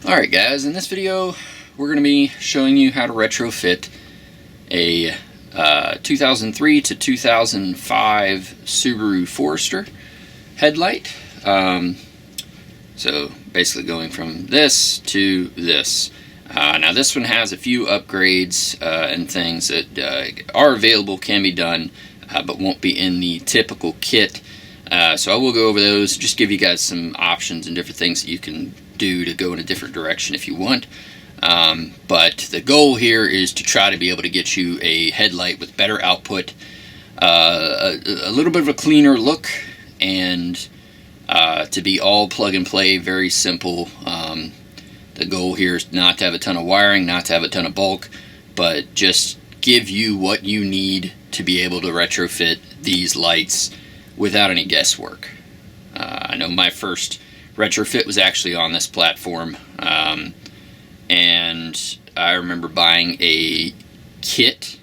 Alright guys, in this video we're going to be showing you how to retrofit a 2003 to 2005 Subaru Forester headlight. So basically going from this to this. Now this one has a few upgrades and things that are available, can be done, but won't be in the typical kit. So I will go over those, just give you guys some options and different things that you can do to go in a different direction if you want. But the goal here is to try to be able to get you a headlight with better output, a little bit of a cleaner look, and to be all plug and play, very simple. The goal here is not to have a ton of wiring, not to have a ton of bulk, but just give you what you need to be able to retrofit these lights without any guesswork. I know my first retrofit was actually on this platform, and I remember buying a kit,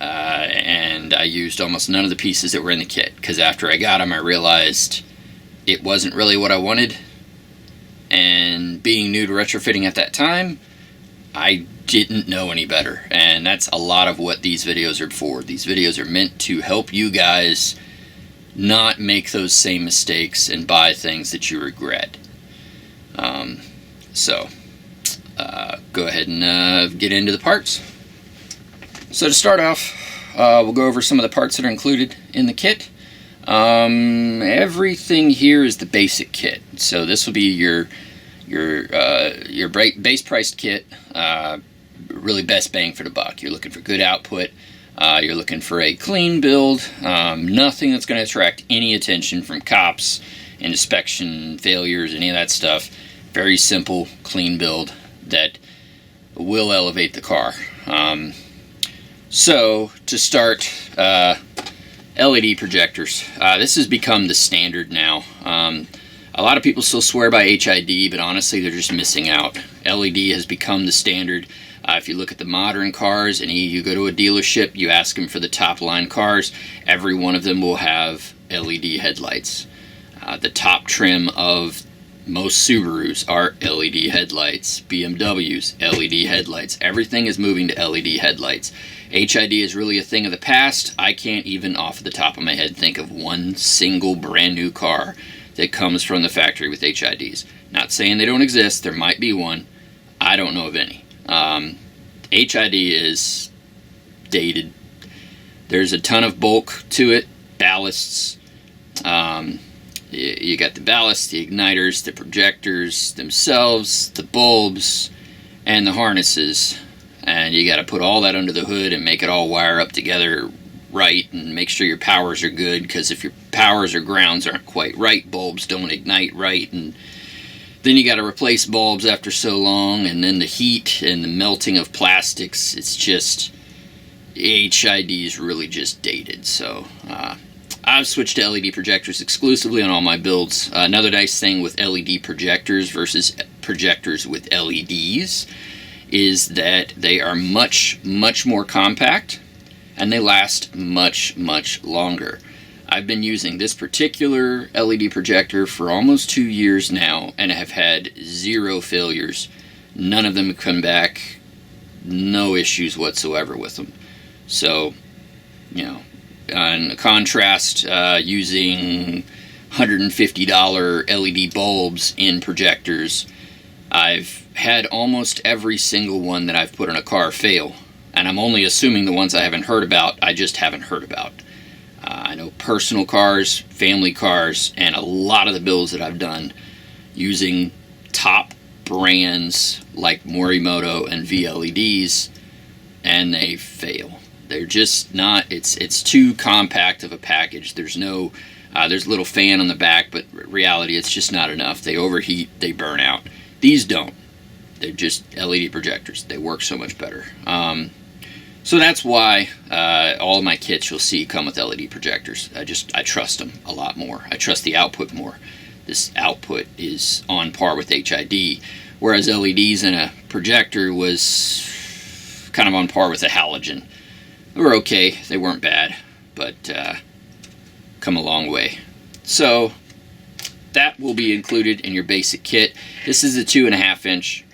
and I used almost none of the pieces that were in the kit, because after I got them I realized it wasn't really what I wanted, and being new to retrofitting at that time, I didn't know any better. And that's a lot of what these videos are for. These videos are meant to help you guys not make those same mistakes and buy things that you regret. Go ahead and get into the parts. So to start off, we'll go over some of the parts that are included in the kit. Everything here is the basic kit. So this will be your base priced kit. Really best bang for the buck. You're looking for good output. You're looking for a clean build, nothing that's going to attract any attention from cops, inspection failures, any of that stuff. Very simple, clean build that will elevate the car. So to start, LED projectors. This has become the standard now. A lot of people still swear by HID, but honestly they're just missing out. LED has become the standard. If you look at the modern cars and you go to a dealership, you ask them for the top line cars, every one of them will have LED headlights. The top trim of most Subarus are LED headlights, BMWs, LED headlights. Everything is moving to LED headlights. HID is really a thing of the past. I can't even off the top of my head think of one single brand new car that comes from the factory with HIDs. Not saying they don't exist, there might be one. I don't know of any. HID is dated. There's a ton of bulk to it, ballasts. You got the ballasts, the igniters, the projectors themselves, the bulbs, and the harnesses. And you got to put all that under the hood and make it all wire up together right, and make sure your powers are good, because if your powers or grounds aren't quite right, bulbs don't ignite right, and then you got to replace bulbs after so long, and then the heat and the melting of plastics. It's just, HID is really just dated. So I've switched to LED projectors exclusively on all my builds. Another nice thing with LED projectors versus projectors with LEDs is that they are much more compact, and they last much longer. I've been using this particular LED projector for almost 2 years now, and have had 0 failures. None of them have come back. No issues whatsoever with them. So, you know, in contrast, using $150 LED bulbs in projectors, I've had almost every single one that I've put in a car fail. And I'm only assuming the ones I haven't heard about, I just haven't heard about. I know personal cars, family cars, and a lot of the builds that I've done using top brands like Morimoto and VLEDs, and they fail. They're just not, it's too compact of a package. There's no, there's a little fan on the back, but reality, it's just not enough. They overheat, they burn out. These don't. They're just LED projectors. They work so much better. So that's why all of my kits you'll see come with LED projectors. I trust them a lot more. I trust the output more. This output is on par with HID, whereas LEDs in a projector was kind of on par with a halogen. They were okay. They weren't bad, but come a long way. So that will be included in your basic kit. This is a 2.5 inch.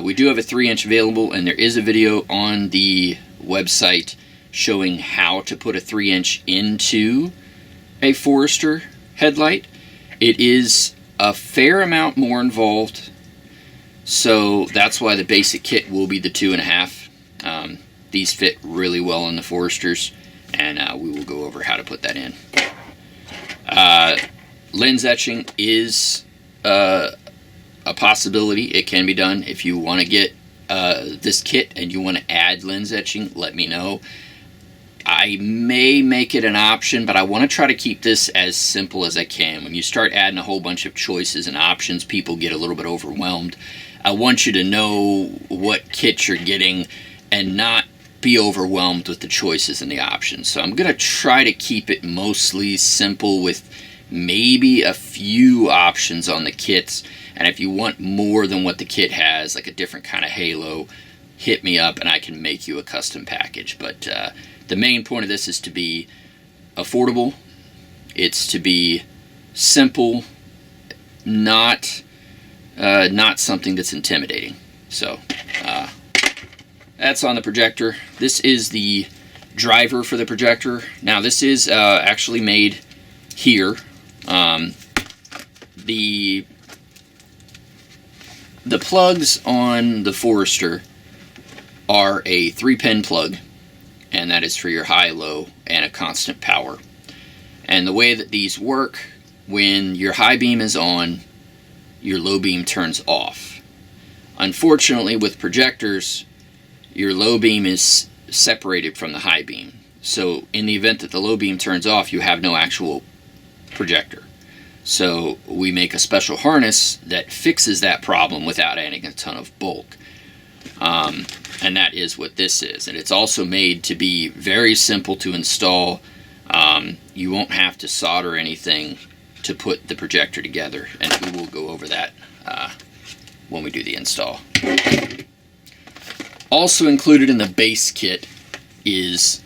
We do have a 3 inch available, and there is a video on the website showing how to put a 3 inch into a Forester headlight. It is a fair amount more involved, so that's why the basic kit will be the 2.5. These fit really well in the Foresters, and we will go over how to put that in. Lens etching is a possibility. It can be done. If you want to get this kit and you want to add lens etching, let me know. I may make it an option, but I want to try to keep this as simple as I can. When you start adding a whole bunch of choices and options, people get a little bit overwhelmed. I want you to know what kit you're getting and not be overwhelmed with the choices and the options. So I'm going to try to keep it mostly simple with maybe a few options on the kits. And if you want more than what the kit has, like a different kind of halo, hit me up and I can make you a custom package. But the main point of this is to be affordable. It's to be simple, not something that's intimidating. So that's on the projector. This is the driver for the projector. Now this is actually made here. The plugs on the Forester are a 3-pin plug, and that is for your high, low, and a constant power. And the way that these work, when your high beam is on, your low beam turns off. Unfortunately, with projectors, your low beam is separated from the high beam. So in the event that the low beam turns off, you have no actual projector. So we make a special harness that fixes that problem without adding a ton of bulk. And that is what this is. And it's also made to be very simple to install. You won't have to solder anything to put the projector together, and we will go over that when we do the install. Also included in the base kit is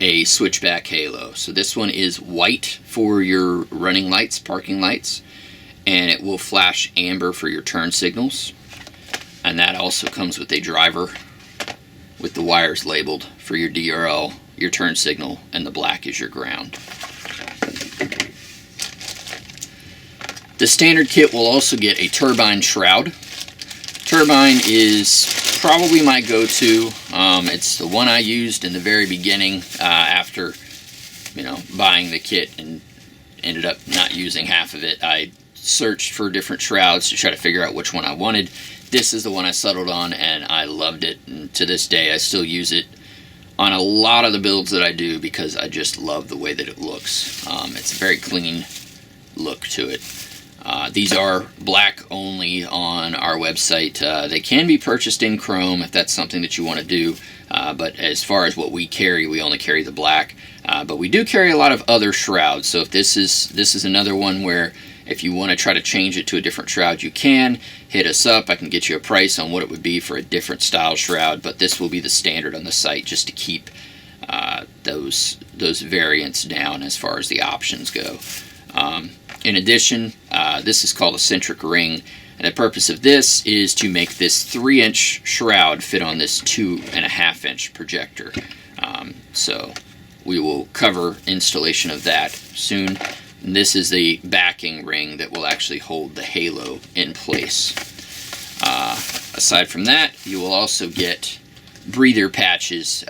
a switchback halo. So this one is white for your running lights, parking lights, and it will flash amber for your turn signals. And that also comes with a driver with the wires labeled for your DRL, your turn signal, and the black is your ground. The standard kit will also get a turbine shroud. Turbine is probably my go-to. It's the one I used in the very beginning after, buying the kit and ended up not using half of it. I searched for different shrouds to try to figure out which one I wanted. This is the one I settled on, and I loved it. And to this day, I still use it on a lot of the builds that I do because I just love the way that it looks. It's a very clean look to it. These are black only on our website. They can be purchased in chrome if that's something that you want to do. But as far as what we carry, we only carry the black. But we do carry a lot of other shrouds. So if this is another one where if you want to try to change it to a different shroud, you can. Hit us up. I can get you a price on what it would be for a different style shroud. But this will be the standard on the site just to keep those variants down as far as the options go. In addition, this is called a centric ring, and the purpose of this is to make this 3-inch shroud fit on this 2.5-inch projector. So we will cover installation of that soon. And this is the backing ring that will actually hold the halo in place. Aside from that, you will also get breather patches.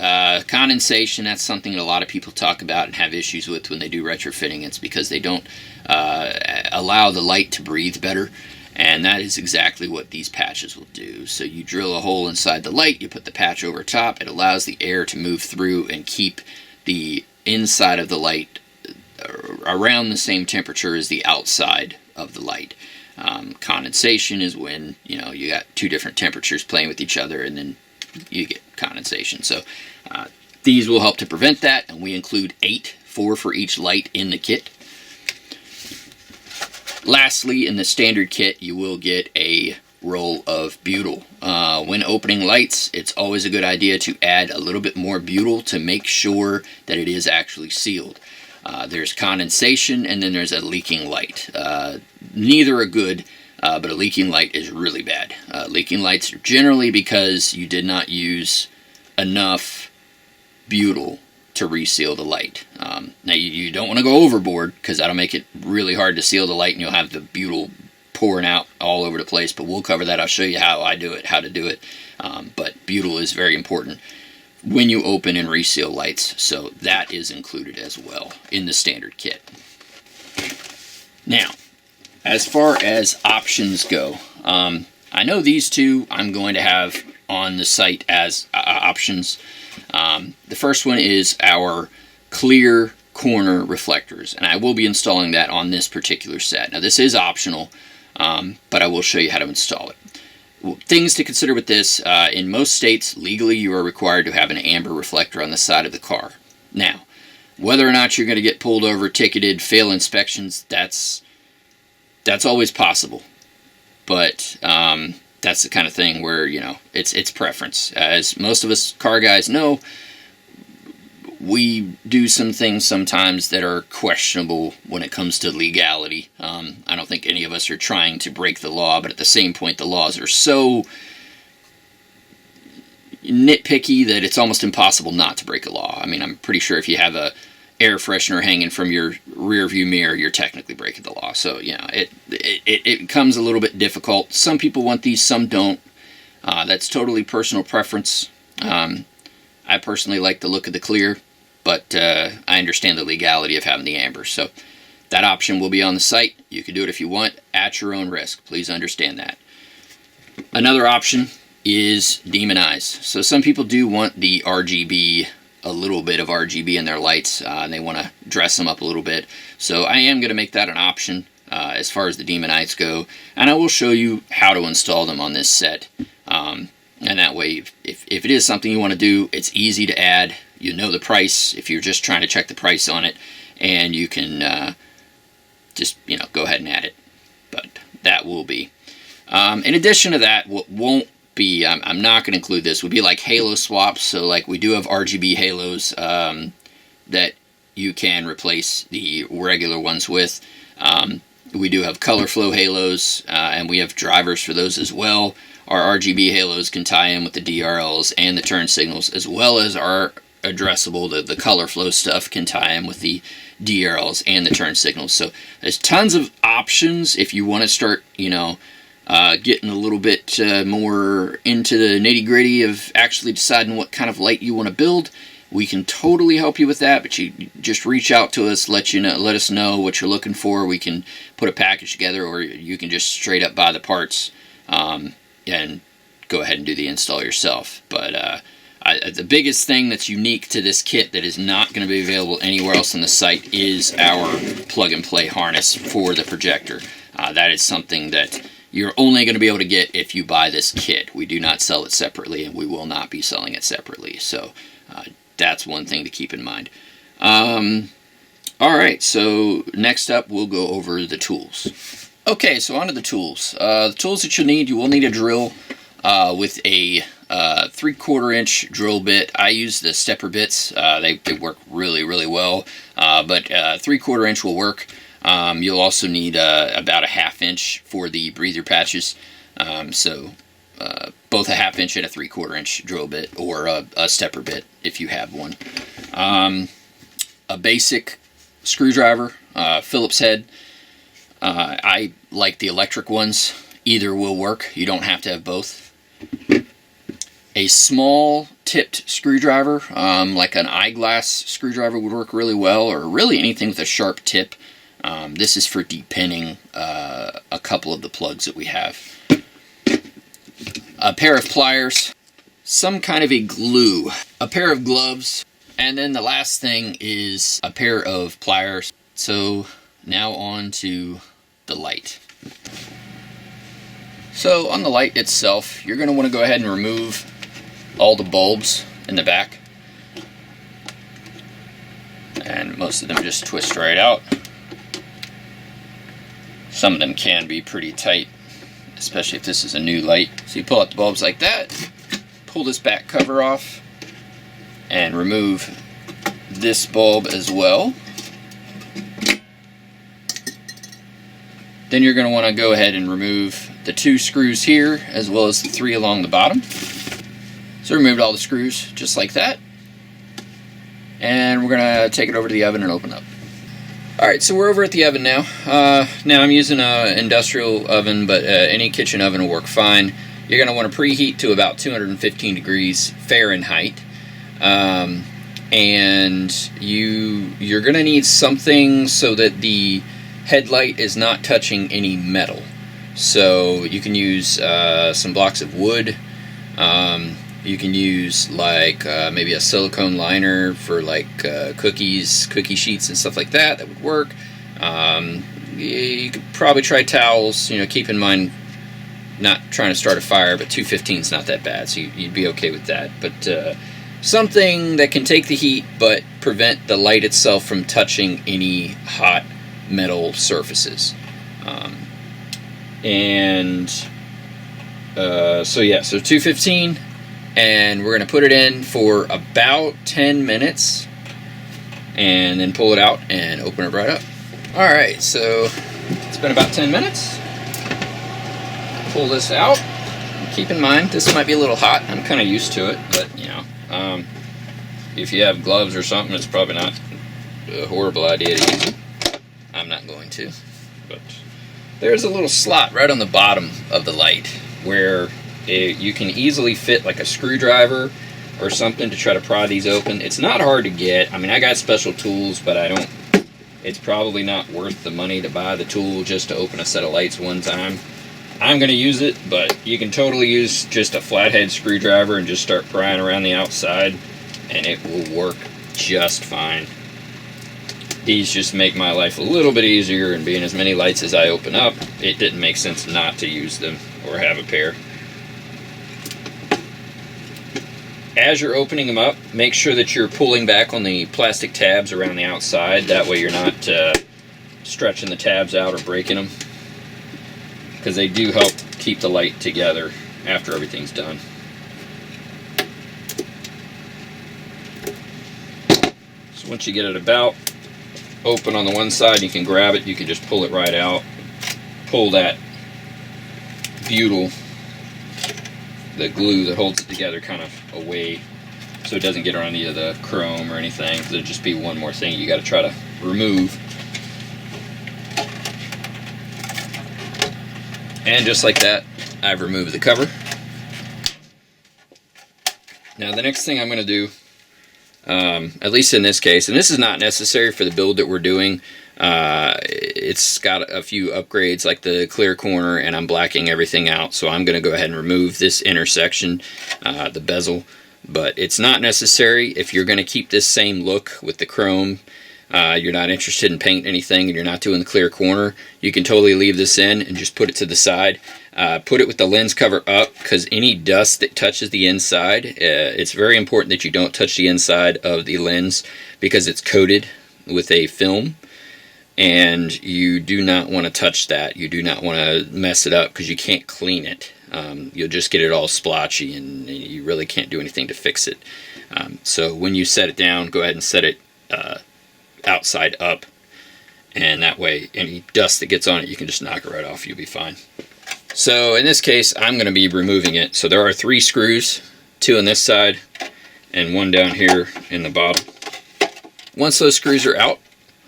Condensation, that's something that a lot of people talk about and have issues with when they do retrofitting. It's because they don't allow the light to breathe better, and that is exactly what these patches will do. So you drill a hole inside the light, you put the patch over top, it allows the air to move through and keep the inside of the light around the same temperature as the outside of the light. Condensation is when you got two different temperatures playing with each other, and then you get condensation. So these will help to prevent that, and we include 4 for each light in the kit. Lastly, in the standard kit, you will get a roll of butyl. When opening lights, it's always a good idea to add a little bit more butyl to make sure that it is actually sealed. There's condensation, and then there's a leaking light. Neither are good. but a leaking light is really bad. Leaking lights are generally because you did not use enough butyl to reseal the light. Now you don't want to go overboard, because that'll make it really hard to seal the light and you'll have the butyl pouring out all over the place, but we'll cover that. I'll show you how to do it. But butyl is very important when you open and reseal lights, so that is included as well in the standard kit. Now, as far as options go, I know these two I'm going to have on the site as options. The first one is our clear corner reflectors, and I will be installing that on this particular set. Now this is optional, but I will show you how to install it. Things to consider with this: in most states, legally you are required to have an amber reflector on the side of the car. Now, whether or not you're going to get pulled over, ticketed, fail inspections, that's always possible. But that's the kind of thing where, you know, it's preference. As most of us car guys know, we do some things sometimes that are questionable when it comes to legality. I don't think any of us are trying to break the law, but at the same point, the laws are so nitpicky that it's almost impossible not to break a law. I mean, I'm pretty sure if you have a air freshener hanging from your rear view mirror, you're technically breaking the law. So, you know, it becomes a little bit difficult. Some people want these, some don't. That's totally personal preference. I personally like the look of the clear, but I understand the legality of having the amber. So that option will be on the site. You can do it if you want, at your own risk. Please understand that. Another option is demonize. So some people do want the RGB, a little bit of RGB in their lights, and they want to dress them up a little bit. So I am going to make that an option as far as the demonites go, and I will show you how to install them on this set. And that way, if it is something you want to do, it's easy to add. You know the price if you're just trying to check the price on it, and you can just, you know, go ahead and add it. But that will be. In addition to that, what won't be, I'm not going to include this, would be like halo swaps. So like we do have RGB halos that you can replace the regular ones with. We do have color flow halos, and we have drivers for those as well. Our RGB halos can tie in with the DRLs and the turn signals, as well as our addressable, the color flow stuff can tie in with the DRLs and the turn signals. So there's tons of options if you want to start, you know, getting a little bit more into the nitty-gritty of actually deciding what kind of light you want to build. We can totally help you with that, but you just reach out to us, let us know what you're looking for. We can put a package together, or you can just straight up buy the parts and go ahead and do the install yourself. But the biggest thing that's unique to this kit that is not going to be available anywhere else on the site is our plug-and-play harness for the projector. That is something that you're only going to be able to get if you buy this kit. We do not sell it separately, and we will not be selling it separately. So that's one thing to keep in mind. Alright, so next up we'll go over the tools. Okay, so on to the tools. The tools that you'll need, you will need a drill with a 3/4 inch drill bit. I use the stepper bits. They work really, really well, but 3/4 inch will work. You'll also need about a 1/2 inch for the breather patches. So both a 1/2 inch and a 3/4 inch drill bit, or a stepper bit if you have one. A basic screwdriver, Phillips head. I like the electric ones. Either will work. You don't have to have both. A small tipped screwdriver, like an eyeglass screwdriver, would work really well, or really anything with a sharp tip. This is for depinning a couple of the plugs that we have. A pair of pliers, some kind of a glue, a pair of gloves, and then the last thing is a pair of pliers. So now on to the light. So on the light itself, you're going to want to go ahead and remove all the bulbs in the back. And most of them just twist right out. Some of them can be pretty tight, especially if this is a new light. So you pull out the bulbs like that, pull this back cover off, and remove this bulb as well. Then you're going to want to go ahead and remove the 2 screws here, as well as the 3 along the bottom. So removed all the screws just like that. And we're going to take it over to the oven and open up. Alright, so we're over at the oven now. Now I'm using an industrial oven, but any kitchen oven will work fine. You're going to want to preheat to about 215 degrees Fahrenheit. And you're going to need something so that the headlight is not touching any metal. So you can use some blocks of wood. You can use like maybe a silicone liner for like cookie sheets and stuff like that. That would work. You could probably try towels. Keep in mind not trying to start a fire, but 215 is not that bad, so you'd be okay with that. But something that can take the heat but prevent the light itself from touching any hot metal surfaces. So 215, and we're going to put it in for about 10 minutes and then pull it out and open it right up. Alright, so it's been about 10 minutes. Pull this out. Keep in mind, this might be a little hot. I'm kind of used to it, but if you have gloves or something, it's probably not a horrible idea to use it. I'm not going to, but there's a little slot right on the bottom of the light where you can easily fit like a screwdriver or something to try to pry these open. It's not hard to get. I mean, I got special tools, but it's probably not worth the money to buy the tool just to open a set of lights one time. I'm going to use it, but you can totally use just a flathead screwdriver and just start prying around the outside, and it will work just fine. These just make my life a little bit easier, and being as many lights as I open up, it didn't make sense not to use them or have a pair. As you're opening them up, make sure that you're pulling back on the plastic tabs around the outside. That way you're not stretching the tabs out or breaking them, because they do help keep the light together after everything's done. So once you get it about open on the one side, you can grab it, you can just pull it right out. Pull that butyl, the glue that holds it together, kind of away so it doesn't get on any of the chrome or anything. There'll just be one more thing you got to try to remove. And just like that, I've removed the cover. Now the next thing I'm going to do, at least in this case, and this is not necessary for the build that we're doing, it's got a few upgrades like the clear corner, and I'm blacking everything out, so I'm going to go ahead and remove this intersection, the bezel, but it's not necessary. If you're going to keep this same look with the chrome, you're not interested in painting anything, and you're not doing the clear corner, you can totally leave this in and just put it to the side. Put it with the lens cover up, because any dust that touches the inside, it's very important that you don't touch the inside of the lens, because it's coated with a film, and you do not want to touch that. You do not want to mess it up, because you can't clean it. You'll just get it all splotchy, and you really can't do anything to fix it. So when you set it down, go ahead and set it outside up, and that way any dust that gets on it, you can just knock it right off. You'll be fine. So in this case, I'm going to be removing it. So there are 3 screws, 2 on this side and 1 down here in the bottom. Once those screws are out,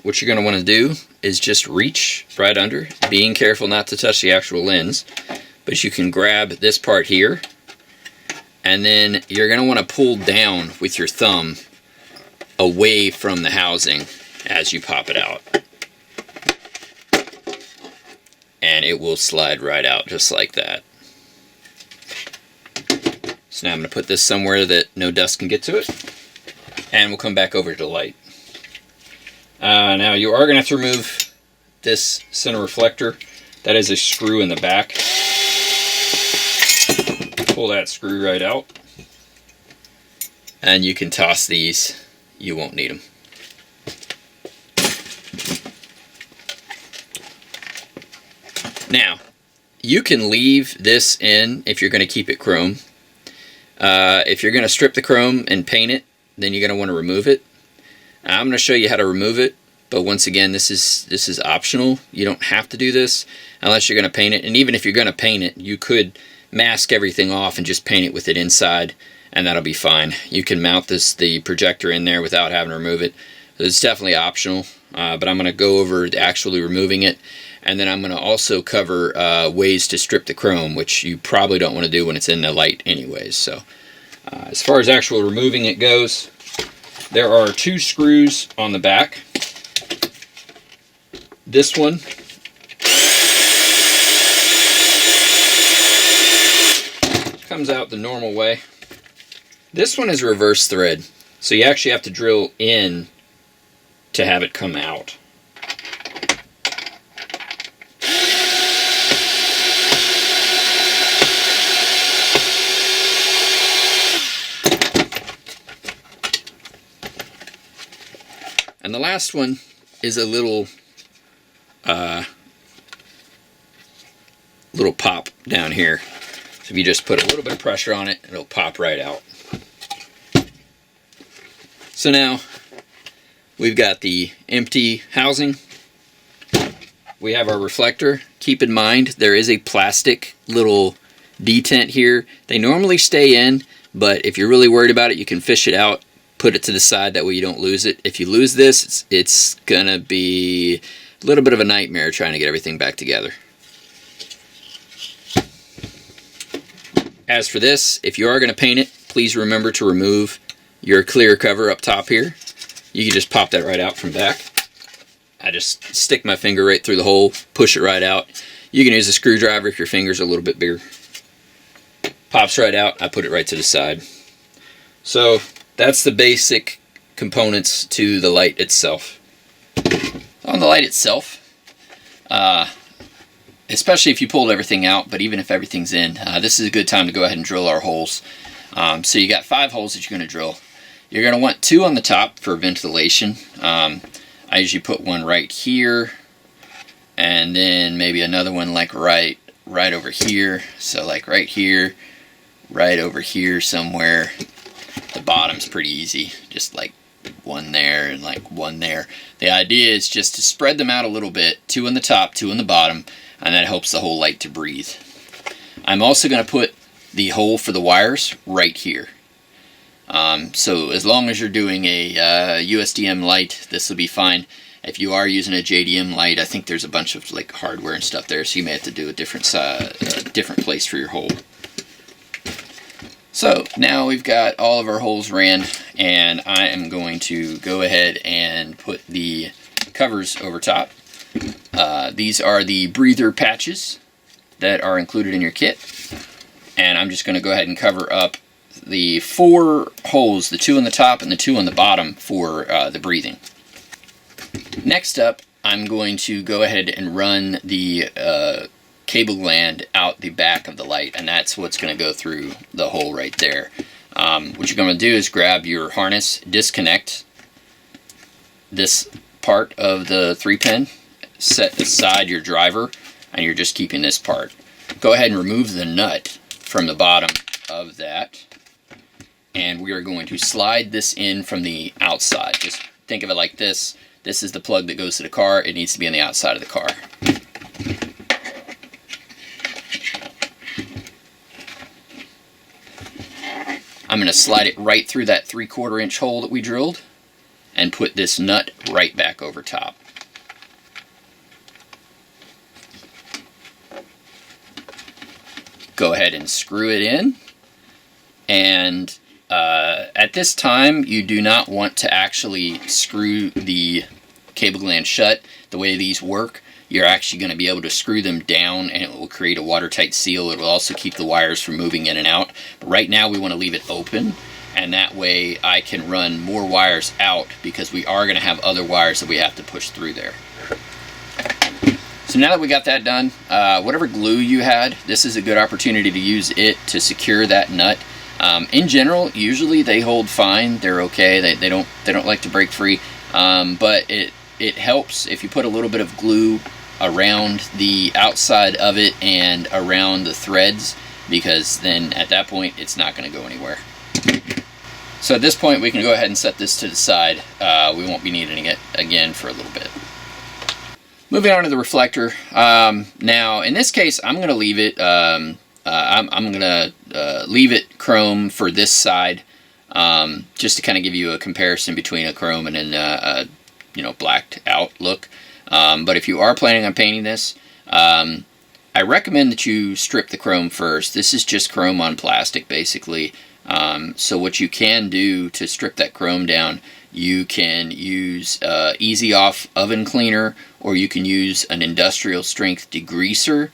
what you're going to want to do is just reach right under, being careful not to touch the actual lens, but you can grab this part here, and then you're going to want to pull down with your thumb away from the housing as you pop it out. And it will slide right out just like that. So now I'm going to put this somewhere that no dust can get to it, and we'll come back over to the light. Now you are going to have to remove this center reflector. That is a screw in the back. Pull that screw right out, and you can toss these. You won't need them. Now, you can leave this in if you're going to keep it chrome. If you're going to strip the chrome and paint it, then you're going to want to remove it. I'm going to show you how to remove it but once again, this is optional. You don't have to do this unless you're going to paint it. And even if you're going to paint it, you could mask everything off and just paint it with it inside, and that'll be fine. You can mount the projector in there without having to remove it. It's definitely optional, but I'm going to go over actually removing it, and then I'm going to also cover ways to strip the chrome, which you probably don't want to do when it's in the light anyways. So as far as actual removing it goes, there are 2 screws on the back. This one comes out the normal way. This one is reverse thread, so you actually have to drill in to have it come out. And the last one is a little pop down here. So if you just put a little bit of pressure on it, it'll pop right out. So now we've got the empty housing. We have our reflector. Keep in mind there is a plastic little detent here. They normally stay in, but if you're really worried about it, you can fish it out, put it to the side, that way you don't lose it. If you lose this, it's gonna be a little bit of a nightmare trying to get everything back together. As for this, if you are going to paint it, please remember to remove your clear cover up top here. You can just pop that right out from back. I just stick my finger right through the hole, push it right out. You can use a screwdriver if your finger's a little bit bigger. Pops right out, I put it right to the side. So that's the basic components to the light itself. On the light itself, especially if you pulled everything out, but even if everything's in, this is a good time to go ahead and drill our holes. So you got 5 holes that you're going to drill. You're going to want 2 on the top for ventilation. I usually put one right here, and then maybe another one like right over here. So like right here, right over here somewhere. The bottom's pretty easy, just like one there and like one there. The idea is just to spread them out a little bit, 2 on the top, 2 on the bottom, and that helps the whole light to breathe. I'm also going to put the hole for the wires right here. So as long as you're doing a USDM light, this will be fine. If you are using a JDM light, I think there's a bunch of like hardware and stuff there, so you may have to do a different place for your hole. So now we've got all of our holes ran, and I am going to go ahead and put the covers over top. These are the breather patches that are included in your kit, and I'm just going to go ahead and cover up the 4 holes, the 2 on the top and the 2 on the bottom for the breathing. Next up, I'm going to go ahead and run the cable gland out the back of the light, and that's what's going to go through the hole right there. What you're going to do is grab your harness, disconnect this part of the 3-pin, set aside your driver, and you're just keeping this part. Go ahead and remove the nut from the bottom of that, and we are going to slide this in from the outside. Just think of it like this. This is the plug that goes to the car. It needs to be on the outside of the car. I'm going to slide it right through that 3/4 inch hole that we drilled and put this nut right back over top. Go ahead and screw it in, and at this time you do not want to actually screw the cable gland shut. The way these work, you're actually going to be able to screw them down, and it will create a watertight seal. It will also keep the wires from moving in and out. But right now we want to leave it open, and that way I can run more wires out, because we are going to have other wires that we have to push through there. So now that we got that done, whatever glue you had, this is a good opportunity to use it to secure that nut. In general, usually they hold fine. They're okay. They don't like to break free. But it helps if you put a little bit of glue around the outside of it and around the threads, because then at that point it's not going to go anywhere. So at this point we can go ahead and set this to the side. We won't be needing it again for a little bit. Moving on to the reflector. Now in this case I'm going to leave it I'm going to leave it chrome for this side, just to kind of give you a comparison between a chrome and a blacked out look. But if you are planning on painting this, I recommend that you strip the chrome first. This is just chrome on plastic basically. So what you can do to strip that chrome down, you can use easy off oven cleaner, or you can use an industrial strength degreaser.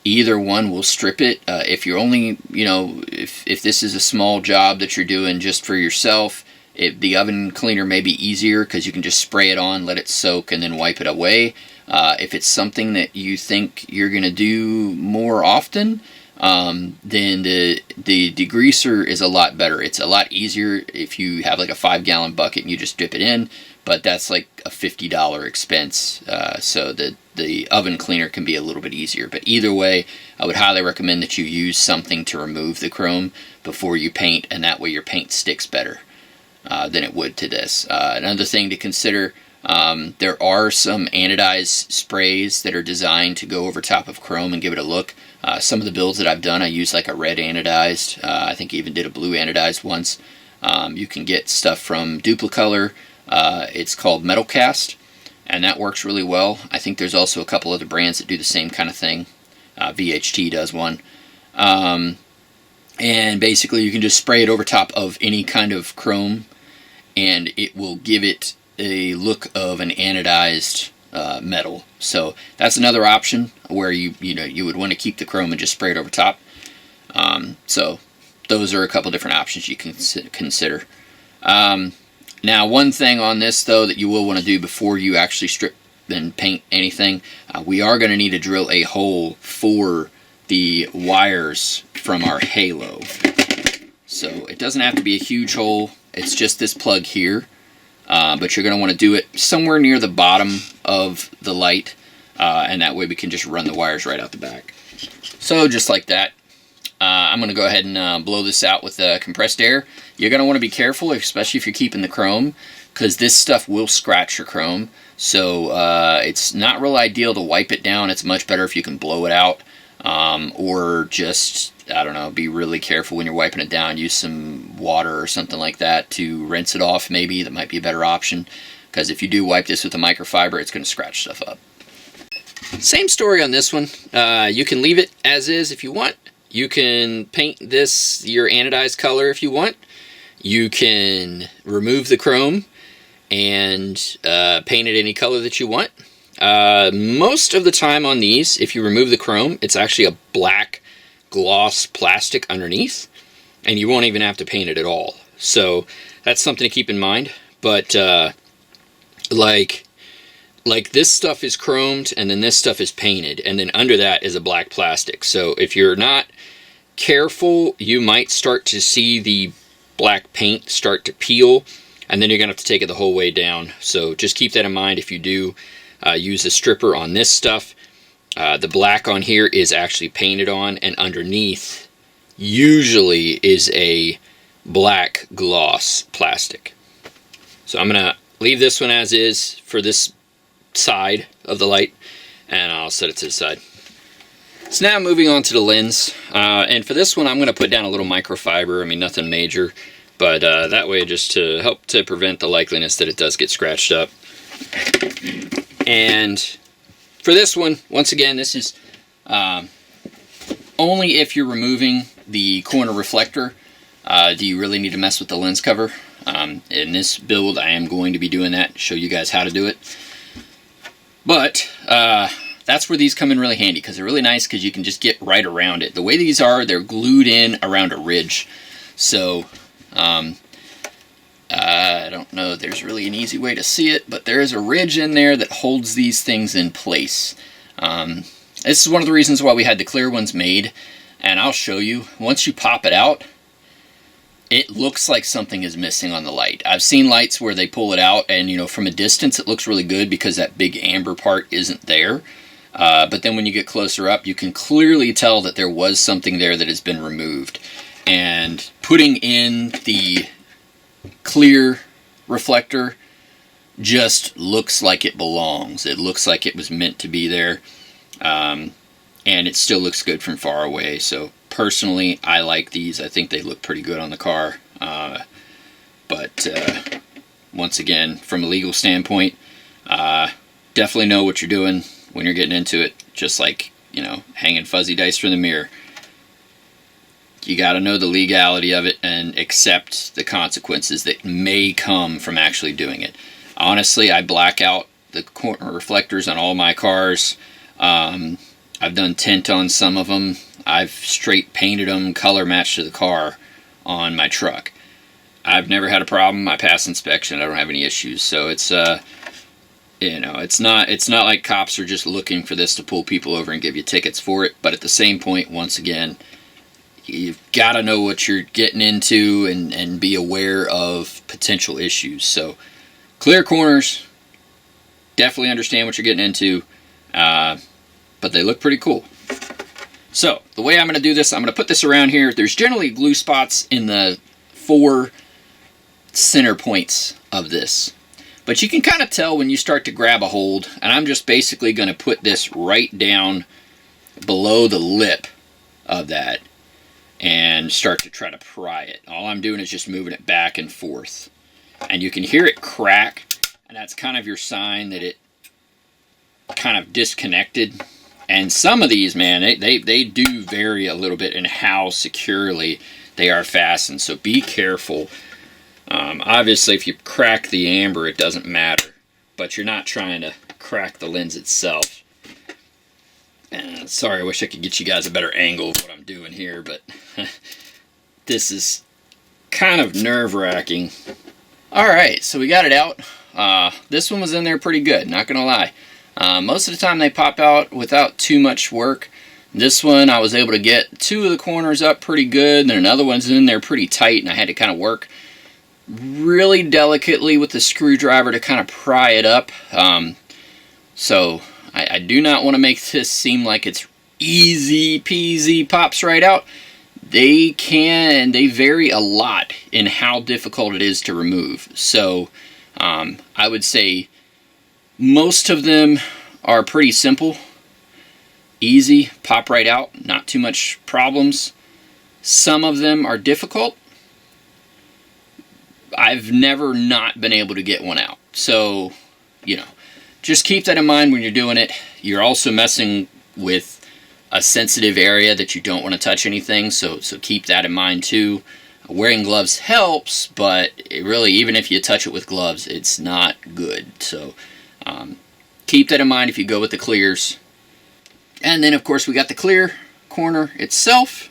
Either one will strip it. If you're only, if this is a small job that you're doing just for yourself, the oven cleaner may be easier because you can just spray it on, let it soak, and then wipe it away. If it's something that you think you're going to do more often, then the degreaser is a lot better. It's a lot easier if you have like a 5-gallon bucket and you just dip it in, but that's like a $50 expense. So the oven cleaner can be a little bit easier. But either way, I would highly recommend that you use something to remove the chrome before you paint, and that way your paint sticks better than it would to this. Another thing to consider, there are some anodized sprays that are designed to go over top of chrome and give it a look. Some of the builds that I've done, I use like a red anodized. I think I even did a blue anodized once. You can get stuff from Duplicolor. It's called Metal Cast, and that works really well. I think there's also a couple other brands that do the same kind of thing. VHT does one. And basically you can just spray it over top of any kind of chrome, and it will give it a look of an anodized metal. So that's another option where you would want to keep the chrome and just spray it over top. So those are a couple different options you can consider. Now one thing on this though that you will want to do before you actually strip and paint anything, we are going to need to drill a hole for the wires from our halo. So it doesn't have to be a huge hole, it's just this plug here. But you're going to want to do it somewhere near the bottom of the light, and that way we can just run the wires right out the back. So just like that. I'm going to go ahead and blow this out with compressed air. You're going to want to be careful, especially if you're keeping the chrome, because this stuff will scratch your chrome. So it's not real ideal to wipe it down. It's much better if you can blow it out, or just, I don't know, be really careful when you're wiping it down. Use some water or something like that to rinse it off maybe. That might be a better option, because if you do wipe this with a microfiber, it's going to scratch stuff up. Same story on this one. You can leave it as is if you want. You can paint this your anodized color if you want. You can remove the chrome and paint it any color that you want. Most of the time on these, if you remove the chrome, it's actually a black gloss plastic underneath, and you won't even have to paint it at all. So that's something to keep in mind. But like this stuff is chromed, and then this stuff is painted, and then under that is a black plastic. So if you're not careful, you might start to see the black paint start to peel, and then you're gonna have to take it the whole way down. So just keep that in mind if you do use a stripper on this stuff. The black on here is actually painted on, and underneath usually is a black gloss plastic. So I'm gonna leave this one as is for this side of the light, and I'll set it to the side. So now moving on to the lens, and for this one I'm going to put down a little microfiber. I mean, nothing major, but that way just to help to prevent the likeliness that it does get scratched up. And for this one, once again, this is only if you're removing the corner reflector do you really need to mess with the lens cover. In this build I am going to be doing that, show you guys how to do it. But that's where these come in really handy, because they're really nice because you can just get right around it. The way these are, they're glued in around a ridge. So I don't know if there's really an easy way to see it, but there is a ridge in there that holds these things in place. This is one of the reasons why we had the clear ones made, and I'll show you. Once you pop it out, it looks like something is missing on the light. I've seen lights where they pull it out and, from a distance it looks really good because that big amber part isn't there. But then when you get closer up, you can clearly tell that there was something there that has been removed. and putting in the clear reflector just looks like it belongs. It looks like it was meant to be there, and it still looks good from far away. So personally, I like these. I think they look pretty good on the car. But once again, from a legal standpoint, definitely know what you're doing when you're getting into it. Just like, you know, hanging fuzzy dice from the mirror. You got to know the legality of it and accept the consequences that may come from actually doing it. Honestly, I black out the corner reflectors on all my cars. I've done tint on some of them. I've straight painted them color matched to the car on my truck. I've never had a problem. I pass inspection. I don't have any issues. So it's you know, it's not like cops are just looking for this to pull people over and give you tickets for it. But at the same point, once again, you've got to know what you're getting into and be aware of potential issues. So clear corners, definitely understand what you're getting into, but they look pretty cool. So the way I'm going to do this, I'm going to put this around here. There's generally glue spots in the 4 center points of this, but you can kind of tell when you start to grab a hold, and I'm just basically going to put this right down below the lip of that and start to try to pry it. All I'm doing is just moving it back and forth. And you can hear it crack, and that's kind of your sign that it kind of disconnected. And some of these, man, they do vary a little bit in how securely they are fastened, so be careful. Obviously, if you crack the amber, it doesn't matter, but you're not trying to crack the lens itself. Sorry, I wish I could get you guys a better angle of what I'm doing here, but this is kind of nerve-wracking. Alright, so we got it out. This one was in there pretty good, not gonna lie. Most of the time they pop out without too much work. This one I was able to get 2 of the corners up pretty good, and then another one's in there pretty tight, and I had to kind of work really delicately with the screwdriver to kind of pry it up. So I do not want to make this seem like it's easy peasy, pops right out. They vary a lot in how difficult it is to remove. So I would say most of them are pretty simple, easy, pop right out, not too much problems. Some of them are difficult. I've never not been able to get one out. So, you know, just keep that in mind when you're doing it. You're also messing with a sensitive area that you don't want to touch anything, so keep that in mind too. Wearing gloves helps, but it really, even if you touch it with gloves, it's not good. So keep that in mind if you go with the clears. And then of course we got the clear corner itself,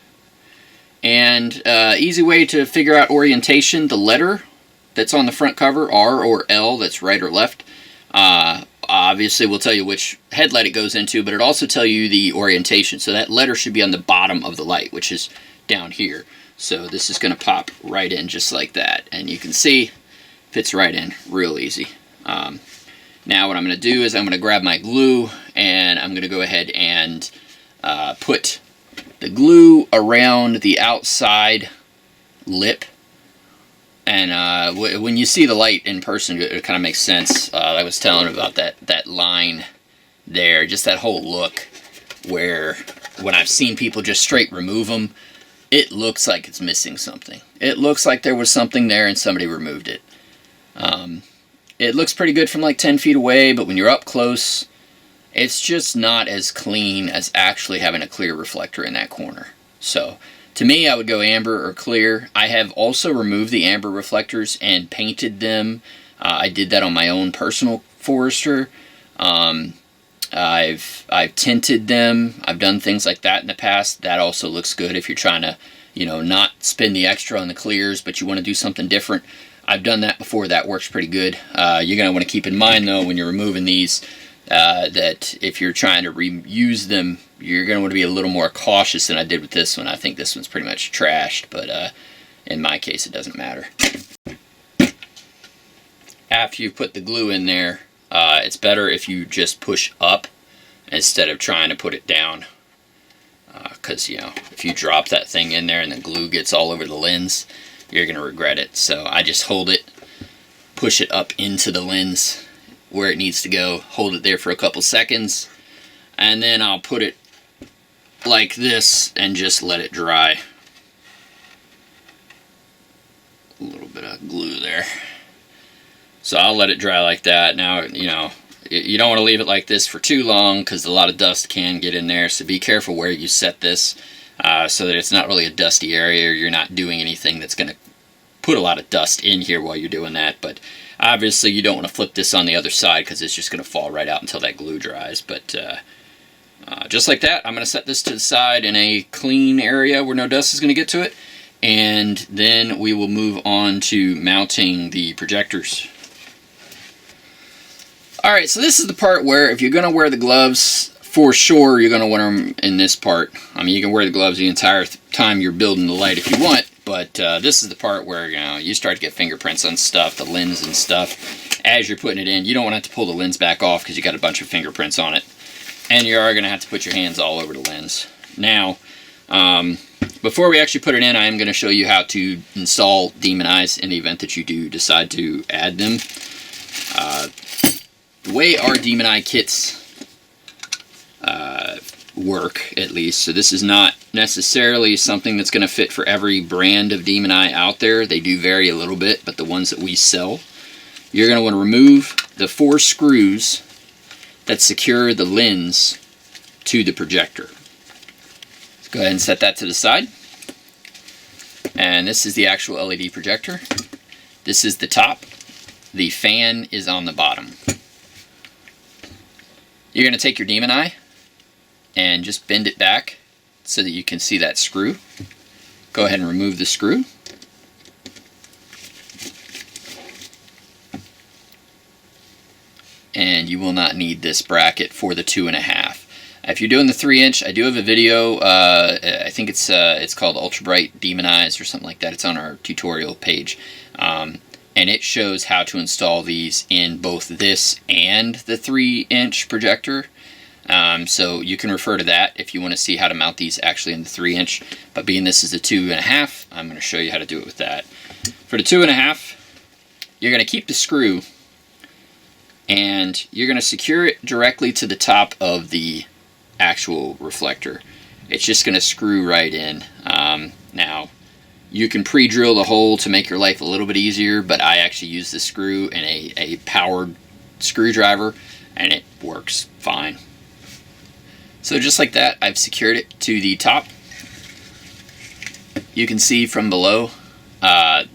and easy way to figure out orientation, the letter that's on the front cover, R or L, that's right or left, obviously will tell you which headlight it goes into, but it also tell you the orientation. So that letter should be on the bottom of the light, which is down here. So this is going to pop right in just like that, and you can see fits right in real easy. Now what I'm going to do is I'm going to grab my glue, and I'm going to go ahead and put the glue around the outside lip. And when you see the light in person, it kind of makes sense. I was telling about that line there, just that whole look, where when I've seen people just straight remove them, it looks like it's missing something. It looks like there was something there and somebody removed it. It looks pretty good from like 10 feet away, but when you're up close, it's just not as clean as actually having a clear reflector in that corner. So to me, I would go amber or clear. I have also removed the amber reflectors and painted them. I did that on my own personal Forester. I've tinted them. I've done things like that in the past. That also looks good if you're trying to, you know, not spend the extra on the clears, but you want to do something different. I've done that before. That works pretty good. You're going to want to keep in mind, though, when you're removing these, that if you're trying to reuse them, you're going to want to be a little more cautious than I did with this one. I think this one's pretty much trashed, but in my case, it doesn't matter. After you put the glue in there, it's better if you just push up instead of trying to put it down, because, you know, if you drop that thing in there and the glue gets all over the lens, you're going to regret it. So I just hold it, push it up into the lens where it needs to go, hold it there for a couple seconds, and then I'll put it like this and just let it dry. A little bit of glue there. So I'll let it dry like that. Now, you know, you don't want to leave it like this for too long because a lot of dust can get in there. So be careful where you set this so that it's not really a dusty area, or you're not doing anything that's going to put a lot of dust in here while you're doing that. But obviously you don't want to flip this on the other side because it's just going to fall right out until that glue dries. But just like that, I'm going to set this to the side in a clean area where no dust is going to get to it. And then we will move on to mounting the projectors. Alright, so this is the part where if you're going to wear the gloves, for sure you're going to wear them in this part. I mean, you can wear the gloves the entire time you're building the light if you want, but this is the part where, you know, you start to get fingerprints on stuff, the lens and stuff, as you're putting it in. You don't want to have to pull the lens back off because you got a bunch of fingerprints on it. And you are going to have to put your hands all over the lens. Now, before we actually put it in, I am going to show you how to install demon eyes in the event that you do decide to add them. The way our demon eye kits work, at least, so this is not necessarily something that's going to fit for every brand of demon eye out there. They do vary a little bit, but the ones that we sell, you're going to want to remove the 4 screws that secure the lens to the projector. Let's go ahead and set that to the side. And this is the actual LED projector. This is the top. The fan is on the bottom. You're going to take your demon eye and just bend it back so that you can see that screw. Go ahead and remove the screw. And you will not need this bracket for the 2.5. If you're doing the 3-inch, I do have a video. I think it's called Ultra Bright Demon Eyes or something like that. It's on our tutorial page. And it shows how to install these in both this and the 3-inch projector. So you can refer to that if you want to see how to mount these actually in the 3-inch. But being this is the 2.5, I'm going to show you how to do it with that. For the 2.5, you're going to keep the screw and you're going to secure it directly to the top of the actual reflector. It's just going to screw right in. Now, you can pre-drill the hole to make your life a little bit easier, but I actually use the screw in a powered screwdriver, and it works fine. So just like that, I've secured it to the top. You can see from below,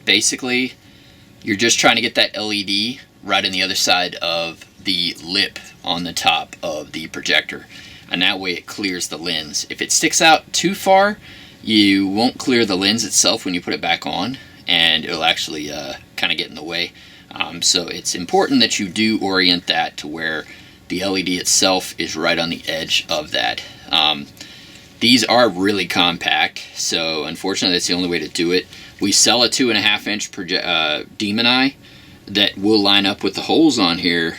basically, you're just trying to get that LED right on the other side of the lip on the top of the projector. And that way it clears the lens. If it sticks out too far, you won't clear the lens itself when you put it back on, and it'll actually kind of get in the way. So it's important that you do orient that to where the LED itself is right on the edge of that. These are really compact, so unfortunately that's the only way to do it. We sell a 2.5-inch demon eye that will line up with the holes on here,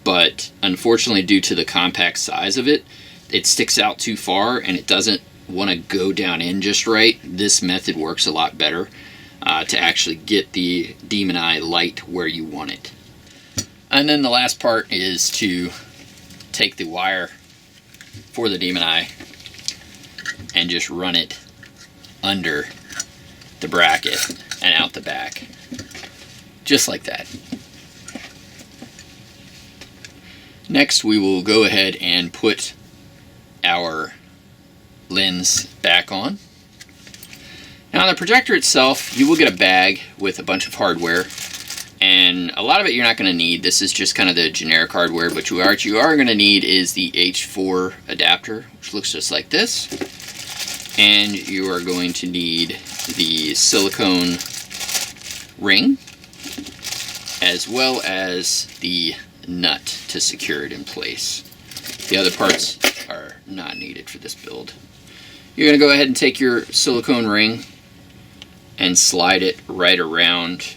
but unfortunately due to the compact size of it, it sticks out too far and it doesn't want to go down in just right. This method works a lot better to actually get the demon eye light where you want it. And then the last part is to take the wire for the demon eye and just run it under the bracket and out the back. Just like that. Next, we will go ahead and put our lens back on. Now, on the projector itself, you will get a bag with a bunch of hardware, and a lot of it you're not going to need. This is just kind of the generic hardware, but what you are going to need is the H4 adapter, which looks just like this, and you are going to need the silicone ring, as well as the nut to secure it in place. The other parts are not needed for this build. You're going to go ahead and take your silicone ring and slide it right around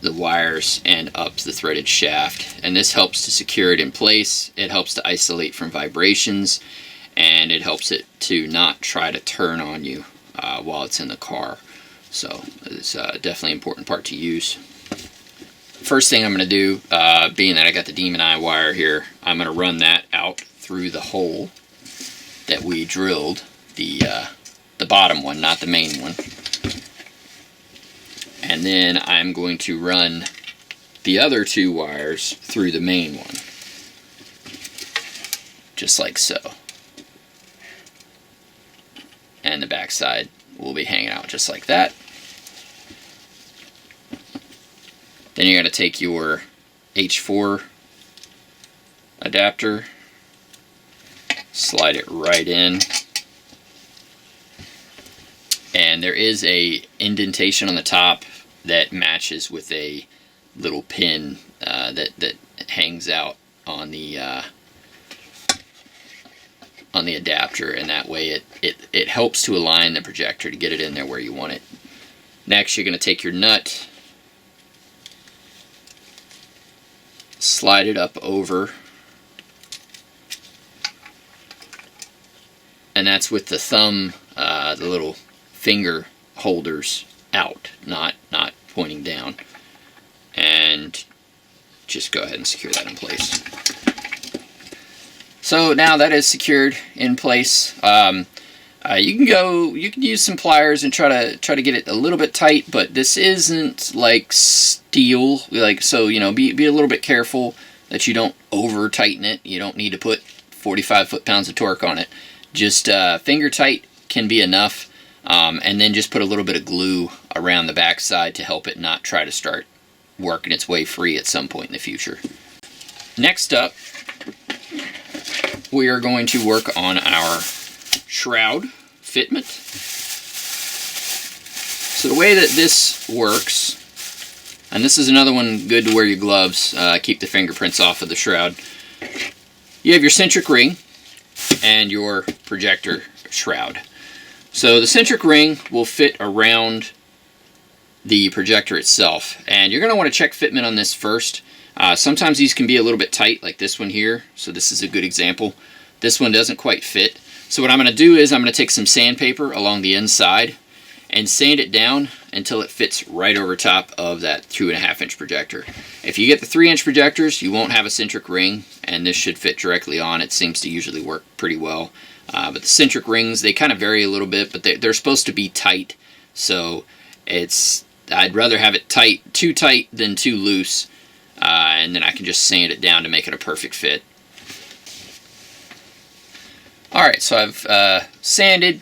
the wires and up the threaded shaft, and this helps to secure it in place. It helps to isolate from vibrations, and it helps it to not try to turn on you while it's in the car. So it's definitely an important part to use. First thing I'm going to do, being that I got the Demon Eye wire here, I'm going to run that out through the hole that we drilled, the bottom one, not the main one. And then I'm going to run the other 2 wires through the main one, just like so. And the back side will be hanging out just like that. Then you're going to take your H4 adapter, slide it right in, and there is a indentation on the top that matches with a little pin that hangs out on the adapter, and that way it helps to align the projector to get it in there where you want it. Next, you're going to take your nut, slide it up over, and that's with the thumb, the little finger holders out, not pointing down, and just go ahead and secure that in place. So now that is secured in place. You can use some pliers and try to get it a little bit tight, but this isn't like steel, so be a little bit careful that you don't over tighten it. You don't need to put 45 foot-pounds of torque on it. Just finger tight can be enough, and then just put a little bit of glue around the backside to help it not try to start working its way free at some point in the future. Next up, we are going to work on our shroud fitment. So the way that this works, and this is another one good to wear your gloves, keep the fingerprints off of the shroud. You have your centric ring and your projector shroud. So the centric ring will fit around the projector itself, and you're going to want to check fitment on this first. Sometimes these can be a little bit tight, like this one here. So this is a good example. This one doesn't quite fit. So what I'm going to do is I'm going to take some sandpaper along the inside and sand it down until it fits right over top of that 2.5 inch projector. If you get the 3-inch projectors, you won't have a centric ring, and this should fit directly on. It seems to usually work pretty well. But the centric rings, they kind of vary a little bit, but they're supposed to be tight. So I'd rather have it tight, too tight than too loose. And then I can just sand it down to make it a perfect fit. Alright, so I've sanded,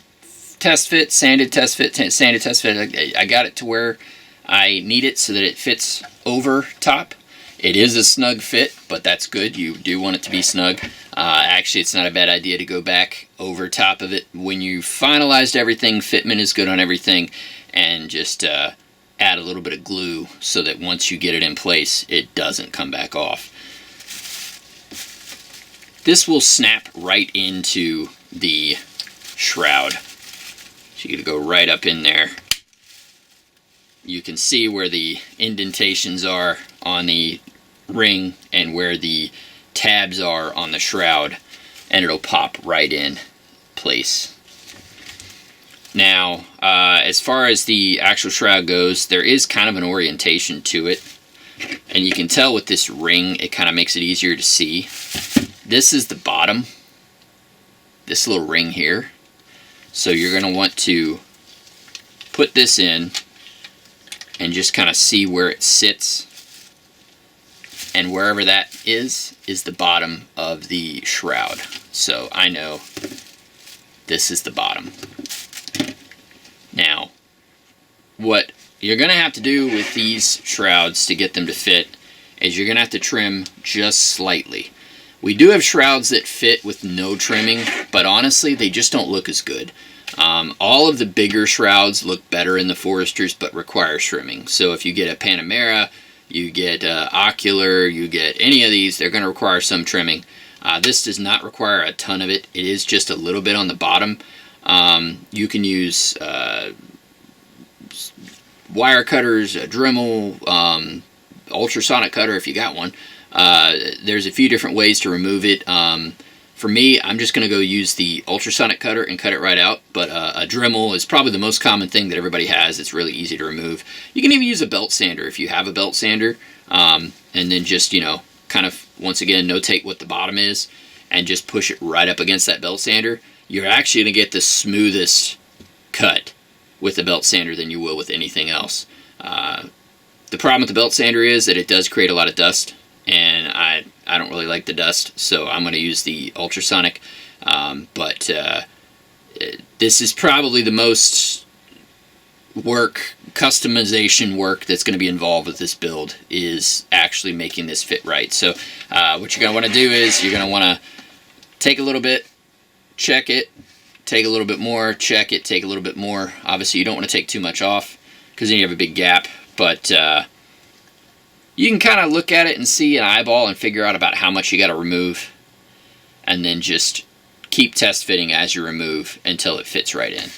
test fit, sanded, test fit, sanded, test fit. I got it to where I need it so that it fits over top. It is a snug fit, but that's good. You do want it to be snug. Actually, it's not a bad idea to go back over top of it. When you finalized everything, fitment is good on everything, and just add a little bit of glue so that once you get it in place, it doesn't come back off. This will snap right into the shroud. So you're going to go right up in there. You can see where the indentations are on the ring and where the tabs are on the shroud, and it'll pop right in place. Now, as far as the actual shroud goes, there is kind of an orientation to it, and you can tell with this ring, it kind of makes it easier to see. This is the bottom, this little ring here. So you're going to want to put this in and just kind of see where it sits. And wherever that is the bottom of the shroud. So I know this is the bottom. Now, what you're going to have to do with these shrouds to get them to fit is you're going to have to trim just slightly. We do have shrouds that fit with no trimming, but honestly, they just don't look as good. All of the bigger shrouds look better in the Foresters, but require trimming. So if you get a Panamera, you get Ocular, you get any of these, they're going to require some trimming. This does not require a ton of it. It is just a little bit on the bottom. You can use wire cutters, a Dremel, ultrasonic cutter if you got one. There's a few different ways to remove it. For me, I'm just going to go use the ultrasonic cutter and cut it right out, but a Dremel is probably the most common thing that everybody has. It's really easy to remove. You can even use a belt sander if you have a belt sander, and then just, you know, kind of, once again, notate what the bottom is, and just push it right up against that belt sander. You're actually going to get the smoothest cut with the belt sander than you will with anything else. The problem with the belt sander is that it does create a lot of dust, and I don't really like the dust, so I'm going to use the ultrasonic. This is probably the most customization work that's going to be involved with this build, is actually making this fit right. So what you're going to want to do is you're going to want to take a little bit, check it, take a little bit more, check it, take a little bit more. Obviously you don't want to take too much off because then you have a big gap, but you can kind of look at it and see an eyeball and figure out about how much you got to remove, and then just keep test fitting as you remove until it fits right in.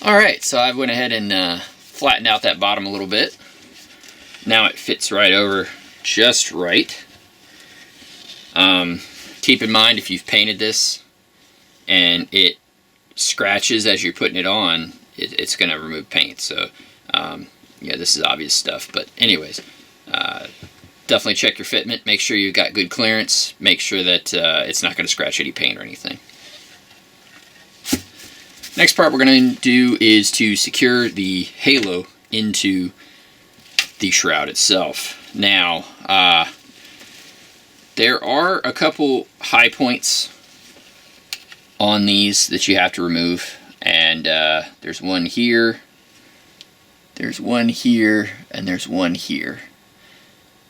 Alright, so I went ahead and flattened out that bottom a little bit. Now it fits right over just right. Keep in mind, if you've painted this and it scratches as you're putting it on, it's going to remove paint. So yeah, this is obvious stuff, but anyways, definitely check your fitment, make sure you've got good clearance, make sure that it's not going to scratch any paint or anything. Next part we're going to do is to secure the halo into the shroud itself. Now, there are a couple high points on these that you have to remove, and there's one here, there's one here, and there's one here.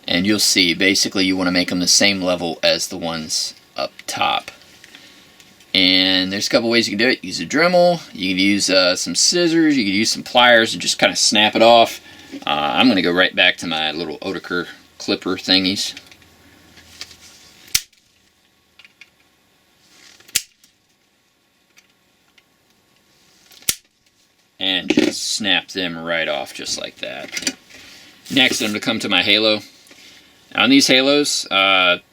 And you'll see, basically you want to make them the same level as the ones up top. And there's a couple ways you can do it. Use a Dremel, you can use some scissors, you can use some pliers and just kind of snap it off. I'm going to go right back to my little Oetiker clipper thingies. And just snap them right off just like that. Next, I'm going to come to my halo. On these halos,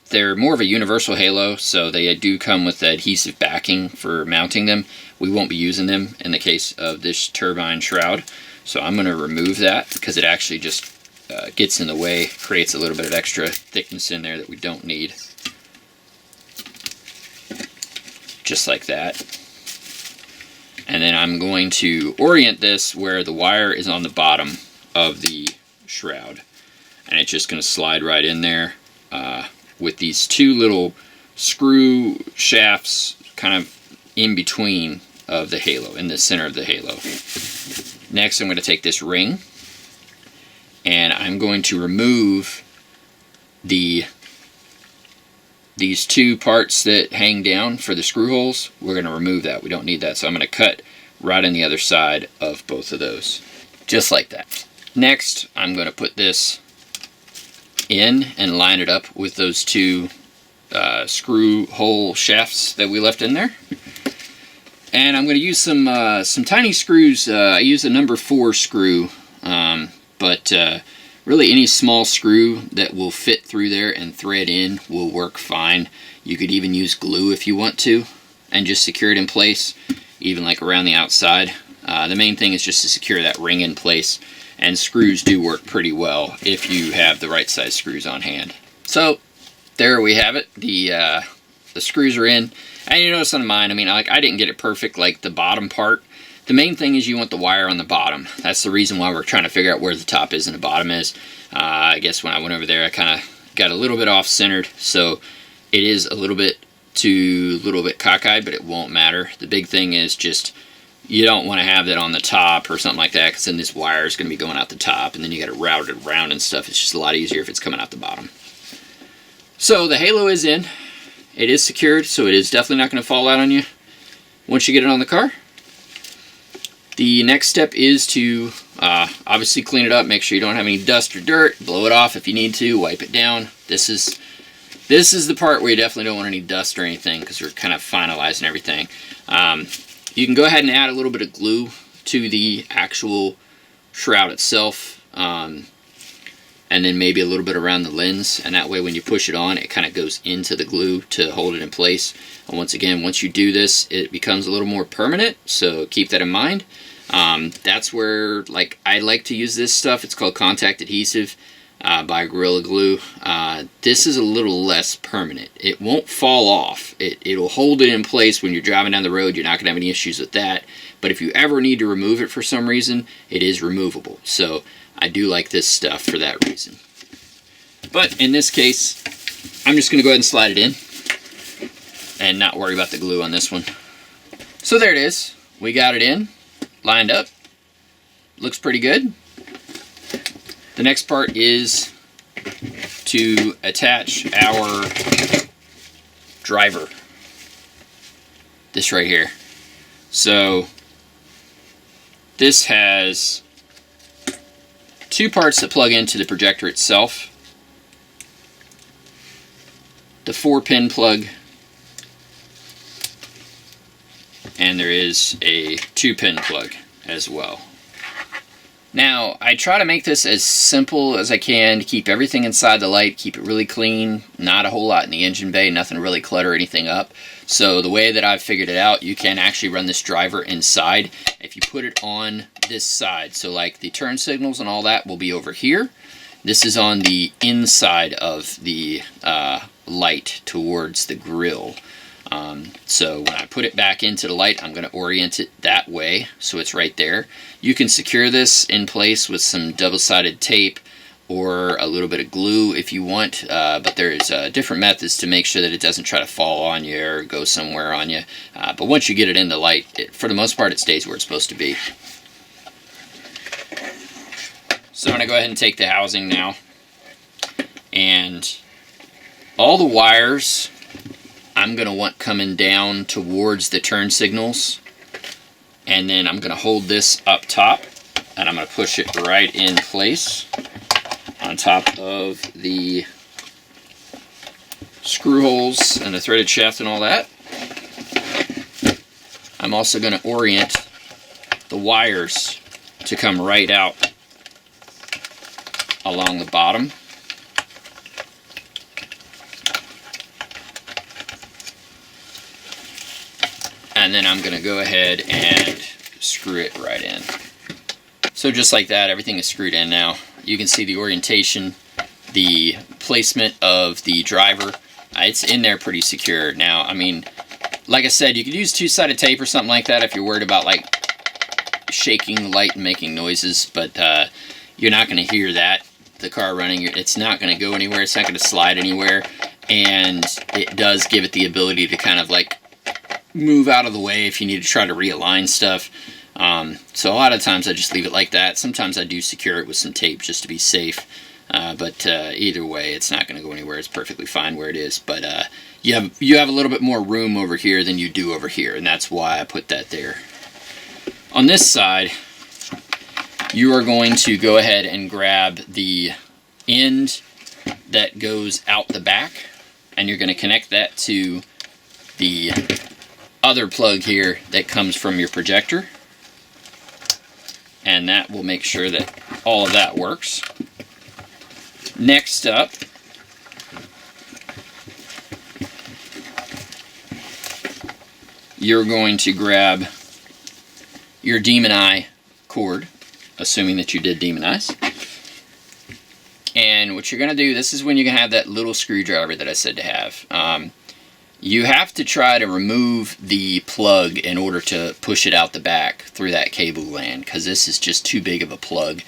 they're more of a universal halo, so they do come with adhesive backing for mounting them. We won't be using them in the case of this turbine shroud, so I'm going to remove that because it actually just gets in the way, creates a little bit of extra thickness in there that we don't need. Just like that. And then I'm going to orient this where the wire is on the bottom of the shroud. And it's just going to slide right in there with these two little screw shafts kind of in between of the halo, in the center of the halo. Next, I'm going to take this ring and I'm going to remove these two parts that hang down for the screw holes. We're going to remove that. We don't need that. So I'm going to cut right on the other side of both of those. Just like that. Next, I'm going to put this in and line it up with those two screw hole shafts that we left in there. And I'm going to use some tiny screws. I use a number 4 screw, but really any small screw that will fit through there and thread in will work fine. You could even use glue if you want to and just secure it in place, even like around the outside. The main thing is just to secure that ring in place, and screws do work pretty well if you have the right size screws on hand. So there we have it. The screws are in, and you notice on mine, I mean, like, I didn't get it perfect, like the bottom part. The main thing is you want the wire on the bottom. That's the reason why we're trying to figure out where the top is and the bottom is. I guess when I went over there, I kind of got a little bit off-centered, so it is a little bit cockeyed, but it won't matter. The big thing is just you don't want to have that on the top or something like that, because then this wire is going to be going out the top, and then you got to route it around and stuff. It's just a lot easier if it's coming out the bottom. So the halo is in. It is secured, so it is definitely not going to fall out on you once you get it on the car. The next step is to obviously clean it up, make sure you don't have any dust or dirt, blow it off if you need to, wipe it down. This is the part where you definitely don't want any dust or anything, because we're kind of finalizing everything. You can go ahead and add a little bit of glue to the actual shroud itself, and and then maybe a little bit around the lens, and that way when you push it on, it kind of goes into the glue to hold it in place. And once again, once you do this, it becomes a little more permanent, so keep that in mind. That's where, like, I like to use this stuff. It's called contact adhesive by Gorilla Glue. This is a little less permanent. It won't fall off. It'll hold it in place when you're driving down the road. You're not going to have any issues with that. But if you ever need to remove it for some reason, it is removable. So I do like this stuff for that reason. But in this case, I'm just going to go ahead and slide it in and not worry about the glue on this one. So there it is. We got it in, lined up. Looks pretty good. The next part is to attach our driver. This right here. So this has two parts that plug into the projector itself. The 4-pin plug, and there is a 2-pin plug as well. Now, I try to make this as simple as I can to keep everything inside the light, keep it really clean, not a whole lot in the engine bay, nothing to really clutter anything up. So the way that I've figured it out, you can actually run this driver inside. If you put it on this side, so like the turn signals and all that will be over here. This is on the inside of the light towards the grill. So when I put it back into the light, I'm going to orient it that way so it's right there. You can secure this in place with some double-sided tape or a little bit of glue if you want, but there's different methods to make sure that it doesn't try to fall on you or go somewhere on you. But once you get it in the light, for the most part, it stays where it's supposed to be. So I'm going to go ahead and take the housing now, and all the wires I'm going to want coming down towards the turn signals, and then I'm going to hold this up top and I'm going to push it right in place on top of the screw holes and the threaded shaft and all that. I'm also going to orient the wires to come right out along the bottom. And then I'm going to go ahead and screw it right in. So just like that, everything is screwed in now. You can see the orientation, the placement of the driver. It's in there pretty secure. Now, I mean, like I said, you could use two-sided tape or something like that if you're worried about like shaking the light and making noises, but you're not going to hear that. The car running, it's not going to go anywhere. It's not going to slide anywhere. And it does give it the ability to kind of like move out of the way if you need to try to realign stuff. So a lot of times I just leave it like that. Sometimes I do secure it with some tape just to be safe. But either way, it's not going to go anywhere. It's perfectly fine where it is. But you have a little bit more room over here than you do over here, and that's why I put that there. On this side, you are going to go ahead and grab the end that goes out the back, and you're going to connect that to the other plug here that comes from your projector, and that will make sure that all of that works. Next up, you're going to grab your Demon Eye cord, assuming that you did Demon Eyes. And what you're going to do, this is when you're going to have that little screwdriver that I said to have. You have to try to remove the plug in order to push it out the back through that cable gland, because this is just too big of a plug.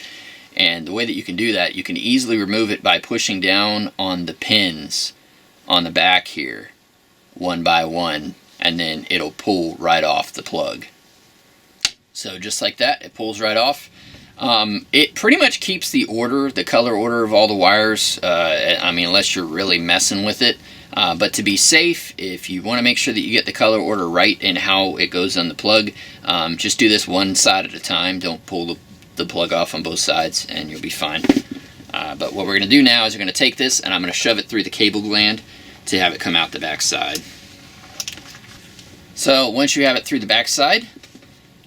And the way that you can do that, you can easily remove it by pushing down on the pins on the back here, one by one, and then it'll pull right off the plug. So just like that, it pulls right off. It pretty much keeps the order, the color order of all the wires, I mean, unless you're really messing with it. But to be safe, if you want to make sure that you get the color order right and how it goes on the plug, just do this one side at a time. Don't pull the plug off on both sides and you'll be fine. But what we're going to do now is we're going to take this and I'm going to shove it through the cable gland to have it come out the back side. So once you have it through the back side,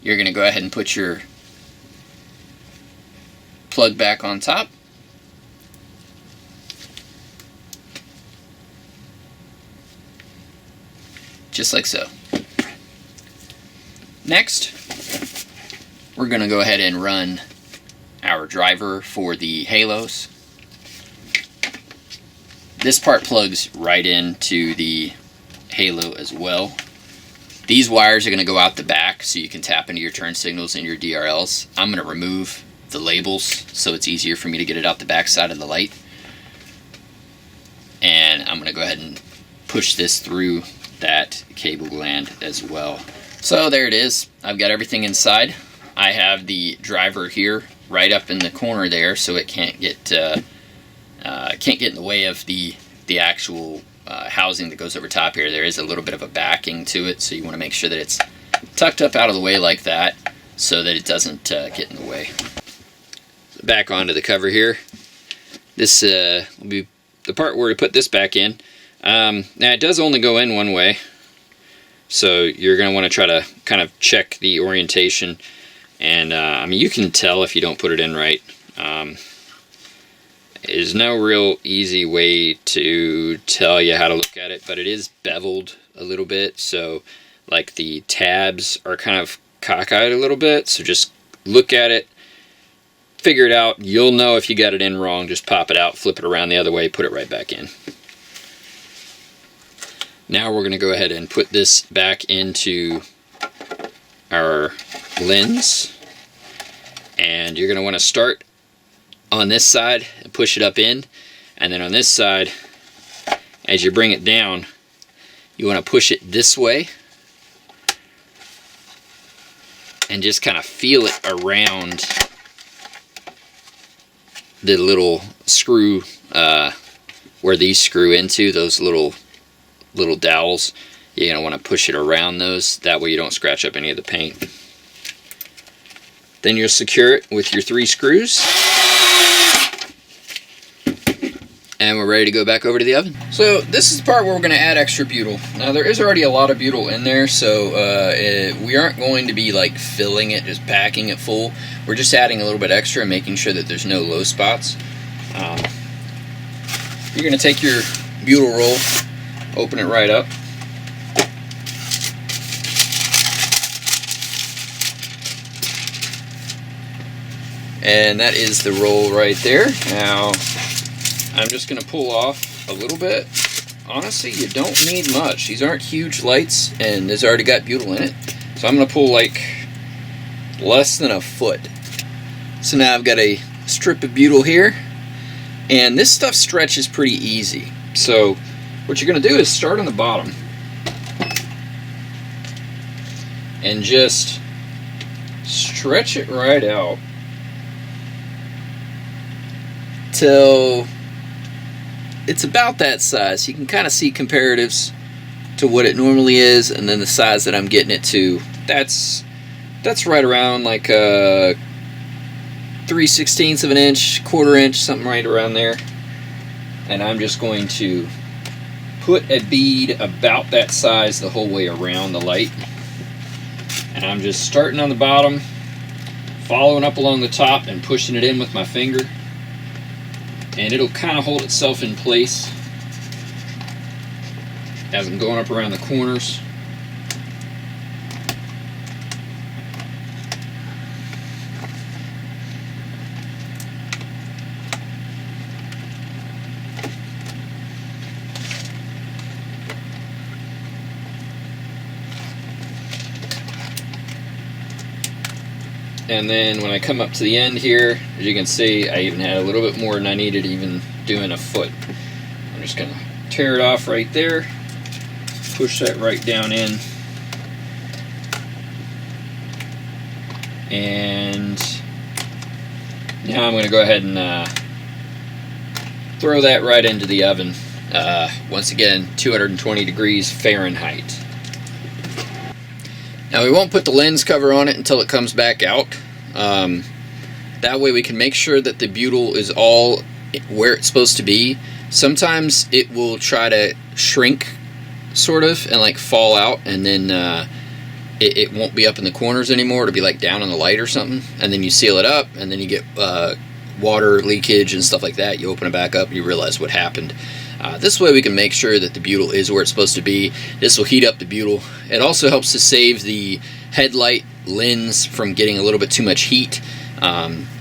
you're going to go ahead and put your plug back on top. just like so. Next, we're going to go ahead and run our driver for the halos. This part plugs right into the halo as well. These wires are going to go out the back so you can tap into your turn signals and your DRLs. I'm going to remove the labels so it's easier for me to get it out the back side of the light. And I'm going to go ahead and push this through that cable gland as well. So there it is. I've got everything inside. I have the driver here right up in the corner there, so it can't get in the way of the actual housing that goes over top here. There is a little bit of a backing to it, so you want to make sure that it's tucked up out of the way like that so that it doesn't get in the way. Back onto the cover here. This will be the part where we put this back in. Now it does only go in one way, so you're going to want to try to kind of check the orientation, and I mean, you can tell if you don't put it in right. There's no real easy way to tell you how to look at it, but it is beveled a little bit, so like the tabs are kind of cockeyed a little bit, so just look at it, figure it out. You'll know if you got it in wrong. Just pop it out, flip it around the other way, put it right back in. Now we're going to go ahead and put this back into our lens, and you're going to want to start on this side and push it up in, and then on this side, as you bring it down, you want to push it this way and just kind of feel it around the little screw where these screw into, those little dowels. You're going to want to push it around those, that way you don't scratch up any of the paint. Then you'll secure it with your 3 screws. And we're ready to go back over to the oven. So this is the part where we're going to add extra butyl. Now there is already a lot of butyl in there, so we aren't going to be like filling it, just packing it full. We're just adding a little bit extra and making sure that there's no low spots. You're going to take your butyl roll, open it right up. And that is the roll right there. Now I'm just going to pull off a little bit. Honestly, you don't need much. These aren't huge lights, and there's already got butyl in it. So I'm going to pull like less than a foot. So now I've got a strip of butyl here, and this stuff stretches pretty easy. So what you're going to do is start on the bottom and just stretch it right out till it's about that size. You can kind of see comparatives to what it normally is, and then the size that I'm getting it to, that's right around like 3/16 of an inch, 1/4 inch, something right around there. And I'm just going to put a bead about that size the whole way around the light. And I'm just starting on the bottom, following up along the top, and pushing it in with my finger. And it'll kind of hold itself in place as I'm going up around the corners. And then when I come up to the end here, as you can see, I even had a little bit more than I needed, even doing a foot. I'm just going to tear it off right there, push that right down in, and now I'm going to go ahead and throw that right into the oven. Once again, 220 degrees Fahrenheit. Now we won't put the lens cover on it until it comes back out. That way we can make sure that the butyl is all where it's supposed to be. Sometimes it will try to shrink, sort of, and like fall out, and then it won't be up in the corners anymore. It'll be like down on the light or something, and then you seal it up, and then you get water leakage and stuff like that, you open it back up and you realize what happened. This way we can make sure that the butyl is where it's supposed to be. This will heat up the butyl. It also helps to save the headlight lens from getting a little bit too much heat.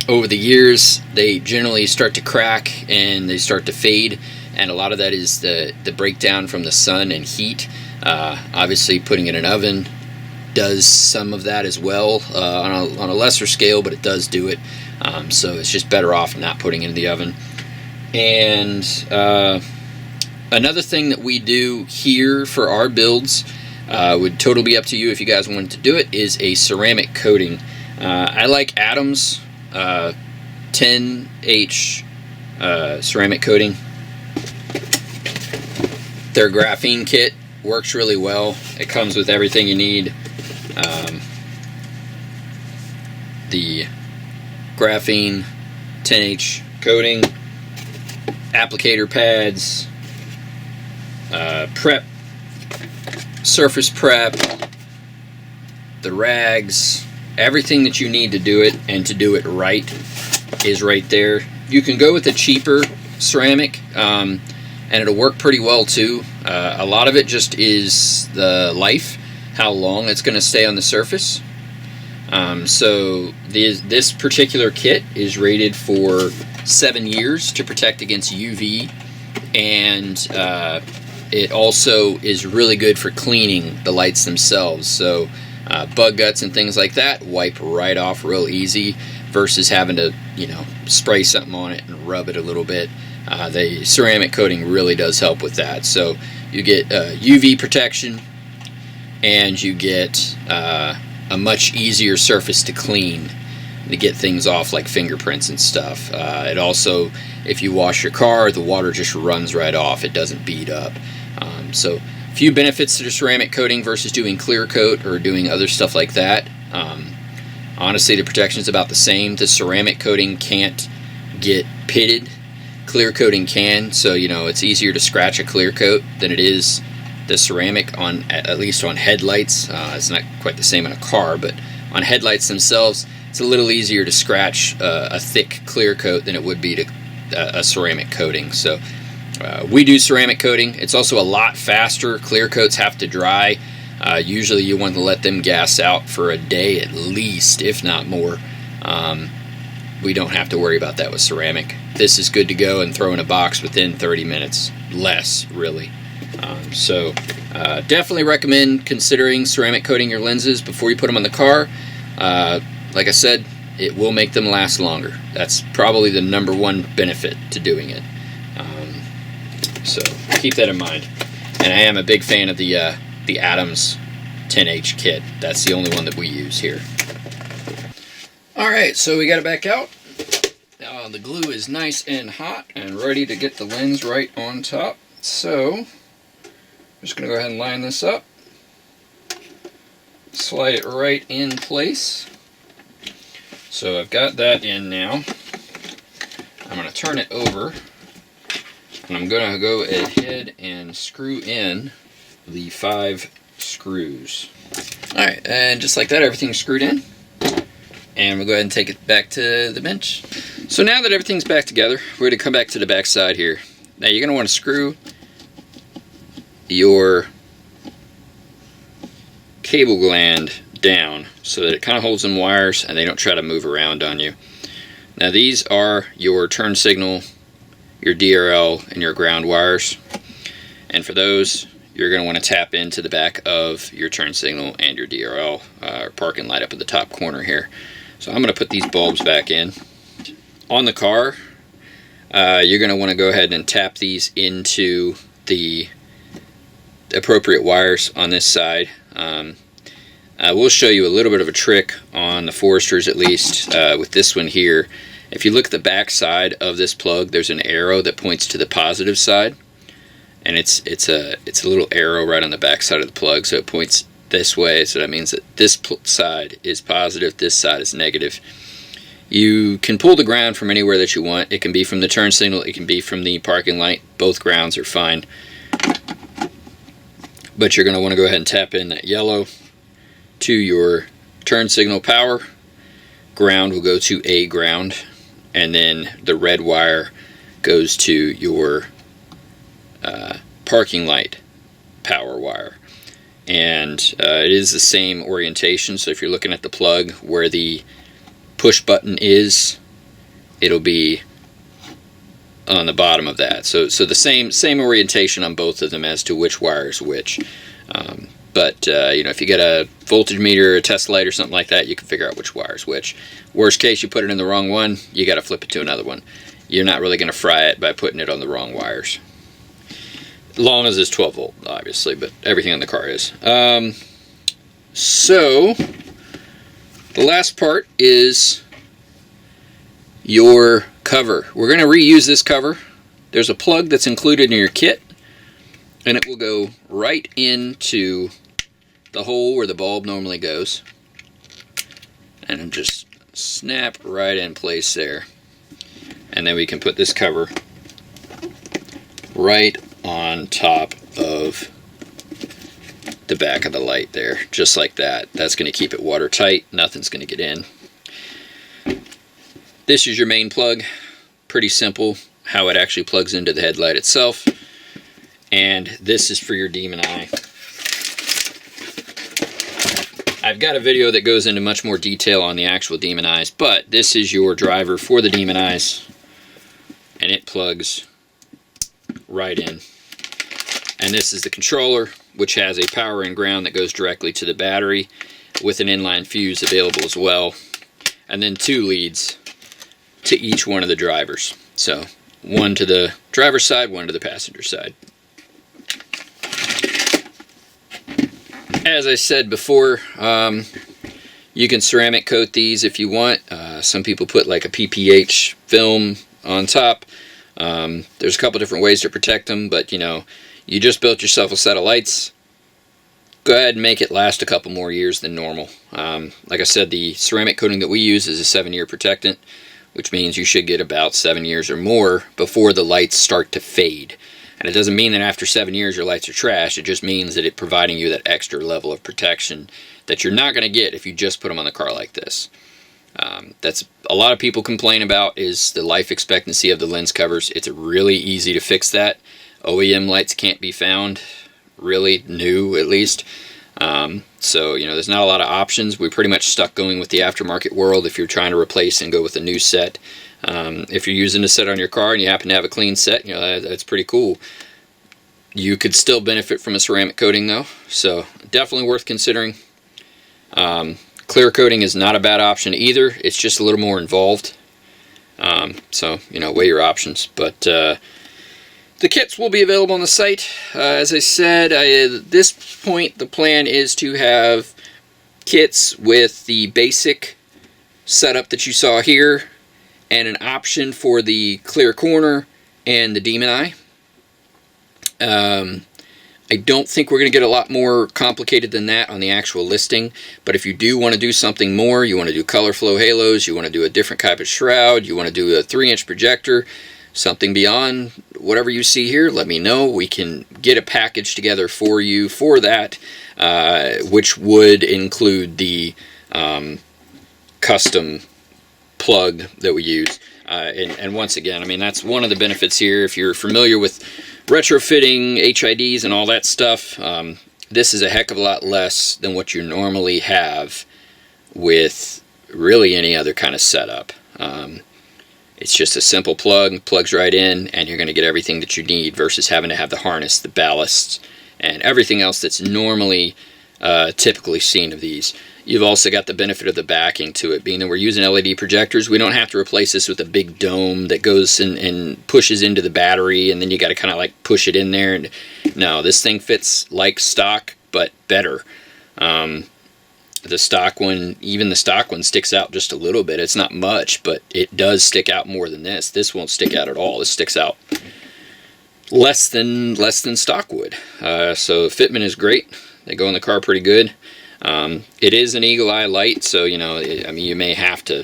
Over the years, they generally start to crack and they start to fade, and a lot of that is the breakdown from the sun and heat. Obviously, putting it in an oven does some of that as well, on a lesser scale, but it does do it. So it's just better off not putting it in the oven. And another thing that we do here for our builds, would totally be up to you if you guys wanted to do it, is a ceramic coating. I like Adam's 10H ceramic coating. Their graphene kit works really well. It comes with everything you need. The graphene 10H coating, applicator pads, prep, surface prep, the rags, everything that you need to do it, and to do it right, is right there. You can go with a cheaper ceramic, and it'll work pretty well too. A lot of it just is the life, how long it's going to stay on the surface. So this particular kit is rated for 7 years to protect against UV, and it also is really good for cleaning the lights themselves. So bug guts and things like that wipe right off real easy, versus having to, spray something on it and rub it a little bit. The ceramic coating really does help with that. So you get UV protection, and you get a much easier surface to clean, to get things off like fingerprints and stuff. It also, if you wash your car, the water just runs right off. It doesn't bead up. So a few benefits to the ceramic coating versus doing clear coat or doing other stuff like that. Honestly, the protection is about the same. The ceramic coating can't get pitted. Clear coating can, so it's easier to scratch a clear coat than it is the ceramic, on at least on headlights. It's not quite the same in a car, but on headlights themselves, it's a little easier to scratch a thick clear coat than it would be to a ceramic coating. So we do ceramic coating. It's also a lot faster. Clear coats have to dry. Usually you want to let them gas out for a day at least, if not more. We don't have to worry about that with ceramic. This is good to go and throw in a box within 30 minutes. Less, really. So definitely recommend considering ceramic coating your lenses before you put them on the car. Like I said, it will make them last longer. That's probably the #1 benefit to doing it. So keep that in mind. And I am a big fan of the Adams 10H kit. That's the only one that we use here. Alright, so we got it back out. The glue is nice and hot and ready to get the lens right on top. So I'm just going to go ahead and line this up. Slide it right in place. So I've got that in now. I'm going to turn it over, and I'm going to go ahead and screw in the 5 screws. Alright, and just like that, everything's screwed in. And we'll go ahead and take it back to the bench. So now that everything's back together, we're going to come back to the back side here. Now you're going to want to screw your cable gland down so that it kind of holds in wires and they don't try to move around on you. Now these are your turn signal, your DRL, and your ground wires. And for those, you're going to want to tap into the back of your turn signal and your DRL, or parking light up at the top corner here. So I'm going to put these bulbs back in. On the car, you're going to want to go ahead and tap these into the appropriate wires on this side. I will show you a little bit of a trick on the Foresters, at least with this one here. If you look at the back side of this plug, there's an arrow that points to the positive side, and it's a little arrow right on the back side of the plug, so it points this way. So that means that this side is positive, this side is negative. You can pull the ground from anywhere that you want. It can be from the turn signal, it can be from the parking light. Both grounds are fine. But you're going to want to go ahead and tap in that yellow to your turn signal power. Ground will go to A ground. and then the red wire goes to your parking light power wire. And it is the same orientation, so if you're looking at the plug where the push button is, it'll be on the bottom of that. So the same orientation on both of them as to which wire is which. But you know, if you get a voltage meter, a test light, or something like that, you can figure out which wire is which. Worst case, you put it in the wrong one, you got to flip it to another one. You're not really going to fry it by putting it on the wrong wires. Long as it's 12 volt, obviously, but everything on the car is. So the last part is your cover. We're going to reuse this cover. There's a plug that's included in your kit, and it will go right into the hole where the bulb normally goes, and just snap right in place there. And then we can put this cover right on top of the back of the light there, just like that. That's going to keep it watertight. Nothing's going to get in. This is your main plug. Pretty simple how it actually plugs into the headlight itself. And this is for your demon eye. I've got a video that goes into much more detail on the actual demon eyes, but this is your driver for the demon eyes, and it plugs right in. And this is the controller, which has a power and ground that goes directly to the battery with an inline fuse available as well, and then 2 leads to each one of the drivers. So one to the driver's side, one to the passenger side. As I said before, you can ceramic coat these if you want. Some people put like a PPH film on top. There's a couple different ways to protect them, but you know, you just built yourself a set of lights. Go ahead and make it last a couple more years than normal. Like I said, the ceramic coating that we use is a 7-year protectant, which means you should get about 7 years or more before the lights start to fade. And it doesn't mean that after 7 years your lights are trash. It just means that it's providing you that extra level of protection that you're not going to get if you just put them on the car like this. That's a lot of people complain about is the life expectancy of the lens covers. It's really easy to fix that. OEM lights can't be found, really new at least. So you know, there's not a lot of options. We're pretty much stuck going with the aftermarket world if you're trying to replace and go with a new set. If you're using a set on your car and you happen to have a clean set, you know, that's pretty cool. You could still benefit from a ceramic coating though, so definitely worth considering. Clear coating is not a bad option either. It's just a little more involved. So you know, weigh your options. But the kits will be available on the site. As I said, at this point the plan is to have kits with the basic setup that you saw here, and an option for the clear corner and the demon eye. I don't think we're going to get a lot more complicated than that on the actual listing, but if you do want to do something more, you want to do color flow halos, you want to do a different type of shroud, you want to do a 3-inch projector, something beyond whatever you see here, let me know. We can get a package together for you for that, which would include the custom plug that we use. And once again, I mean, that's one of the benefits here. If you're familiar with retrofitting HIDs and all that stuff, this is a heck of a lot less than what you normally have with really any other kind of setup. It's just a simple plug, plugs right in, and you're going to get everything that you need versus having to have the harness, the ballasts, and everything else that's normally typically seen of these. You've also got the benefit of the backing to it, being that we're using LED projectors. We don't have to replace this with a big dome that goes and pushes into the battery, and then you got to kind of like push it in there. And no, this thing fits like stock, but better. The stock one, even the stock one, sticks out just a little bit. It's not much, but it does stick out more than this. This won't stick out at all. This sticks out less than stock would. So fitment is great. They go in the car pretty good. It is an eagle eye light, so you know, I mean, you may have to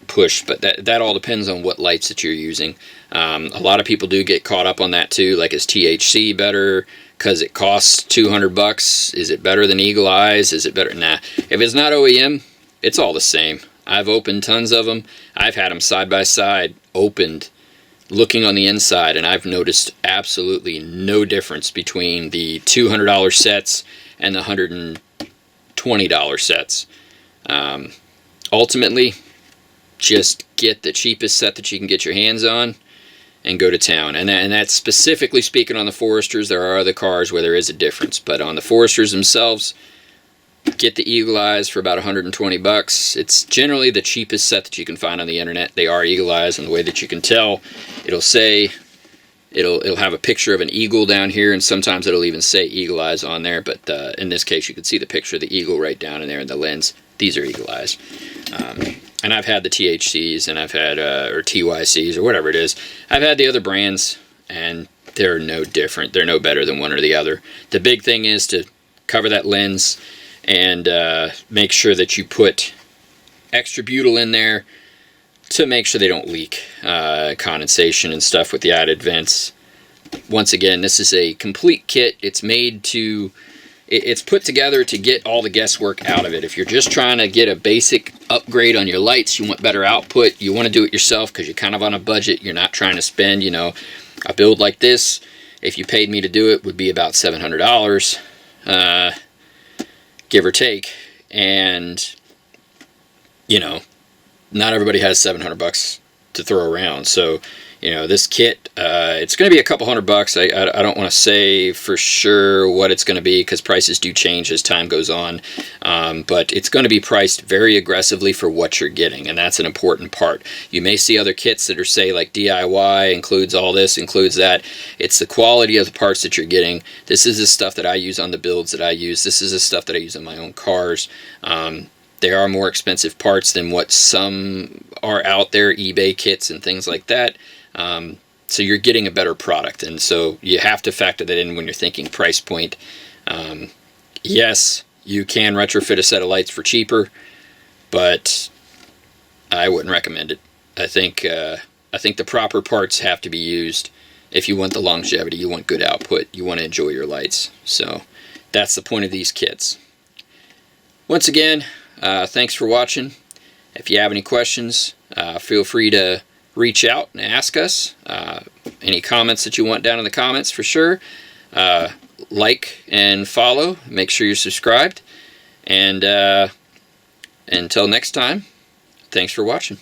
push, but that all depends on what lights that you're using. A lot of people do get caught up on that too, like is THC better because it costs $200? Is it better than eagle eyes? Is it better? Nah. If it's not OEM, it's all the same. I've opened tons of them. I've had them side by side, opened, looking on the inside, and I've noticed absolutely no difference between the $200 sets and the $120 sets. Ultimately, just get the cheapest set that you can get your hands on and go to town. And that's specifically speaking on the Foresters. There are other cars where there is a difference, but on the Foresters themselves, get the Eagle Eyes for about 120 bucks. It's generally the cheapest set that you can find on the internet. They are Eagle Eyes, and the way that you can tell, it'll say, it'll have a picture of an eagle down here, and sometimes it'll even say Eagle Eyes on there, but in this case you can see the picture of the eagle right down in there in the lens. These are Eagle Eyes. And I've had the THCs, and I've had, or TYCs, or whatever it is. I've had the other brands, and they're no different. They're no better than one or the other. The big thing is to cover that lens and make sure that you put extra butyl in there to make sure they don't leak condensation and stuff with the added vents. Once again, this is a complete kit. It's made to, it's put together to get all the guesswork out of it. If you're just trying to get a basic upgrade on your lights, you want better output, you want to do it yourself because you're kind of on a budget, you're not trying to spend, you know, a build like this, if you paid me to do it, would be about $700. Give or take, and you know, not everybody has 700 bucks to throw around. So, you know, this kit, it's going to be a couple $100. I don't want to say for sure what it's going to be because prices do change as time goes on, but it's going to be priced very aggressively for what you're getting, and that's an important part. You may see other kits that are, say, like DIY, includes all this, includes that. It's the quality of the parts that you're getting. This is the stuff that I use on the builds that I use. This is the stuff that I use on my own cars. There are more expensive parts than what some are out there, eBay kits and things like that. So you're getting a better product, and so you have to factor that in when you're thinking price point. Yes, you can retrofit a set of lights for cheaper, but I wouldn't recommend it. I think the proper parts have to be used if you want the longevity, you want good output, you want to enjoy your lights. So that's the point of these kits. Once again, thanks for watching. If you have any questions, feel free to reach out and ask us. Any comments that you want down in the comments, for sure. Like and follow. Make sure you're subscribed. And until next time, thanks for watching.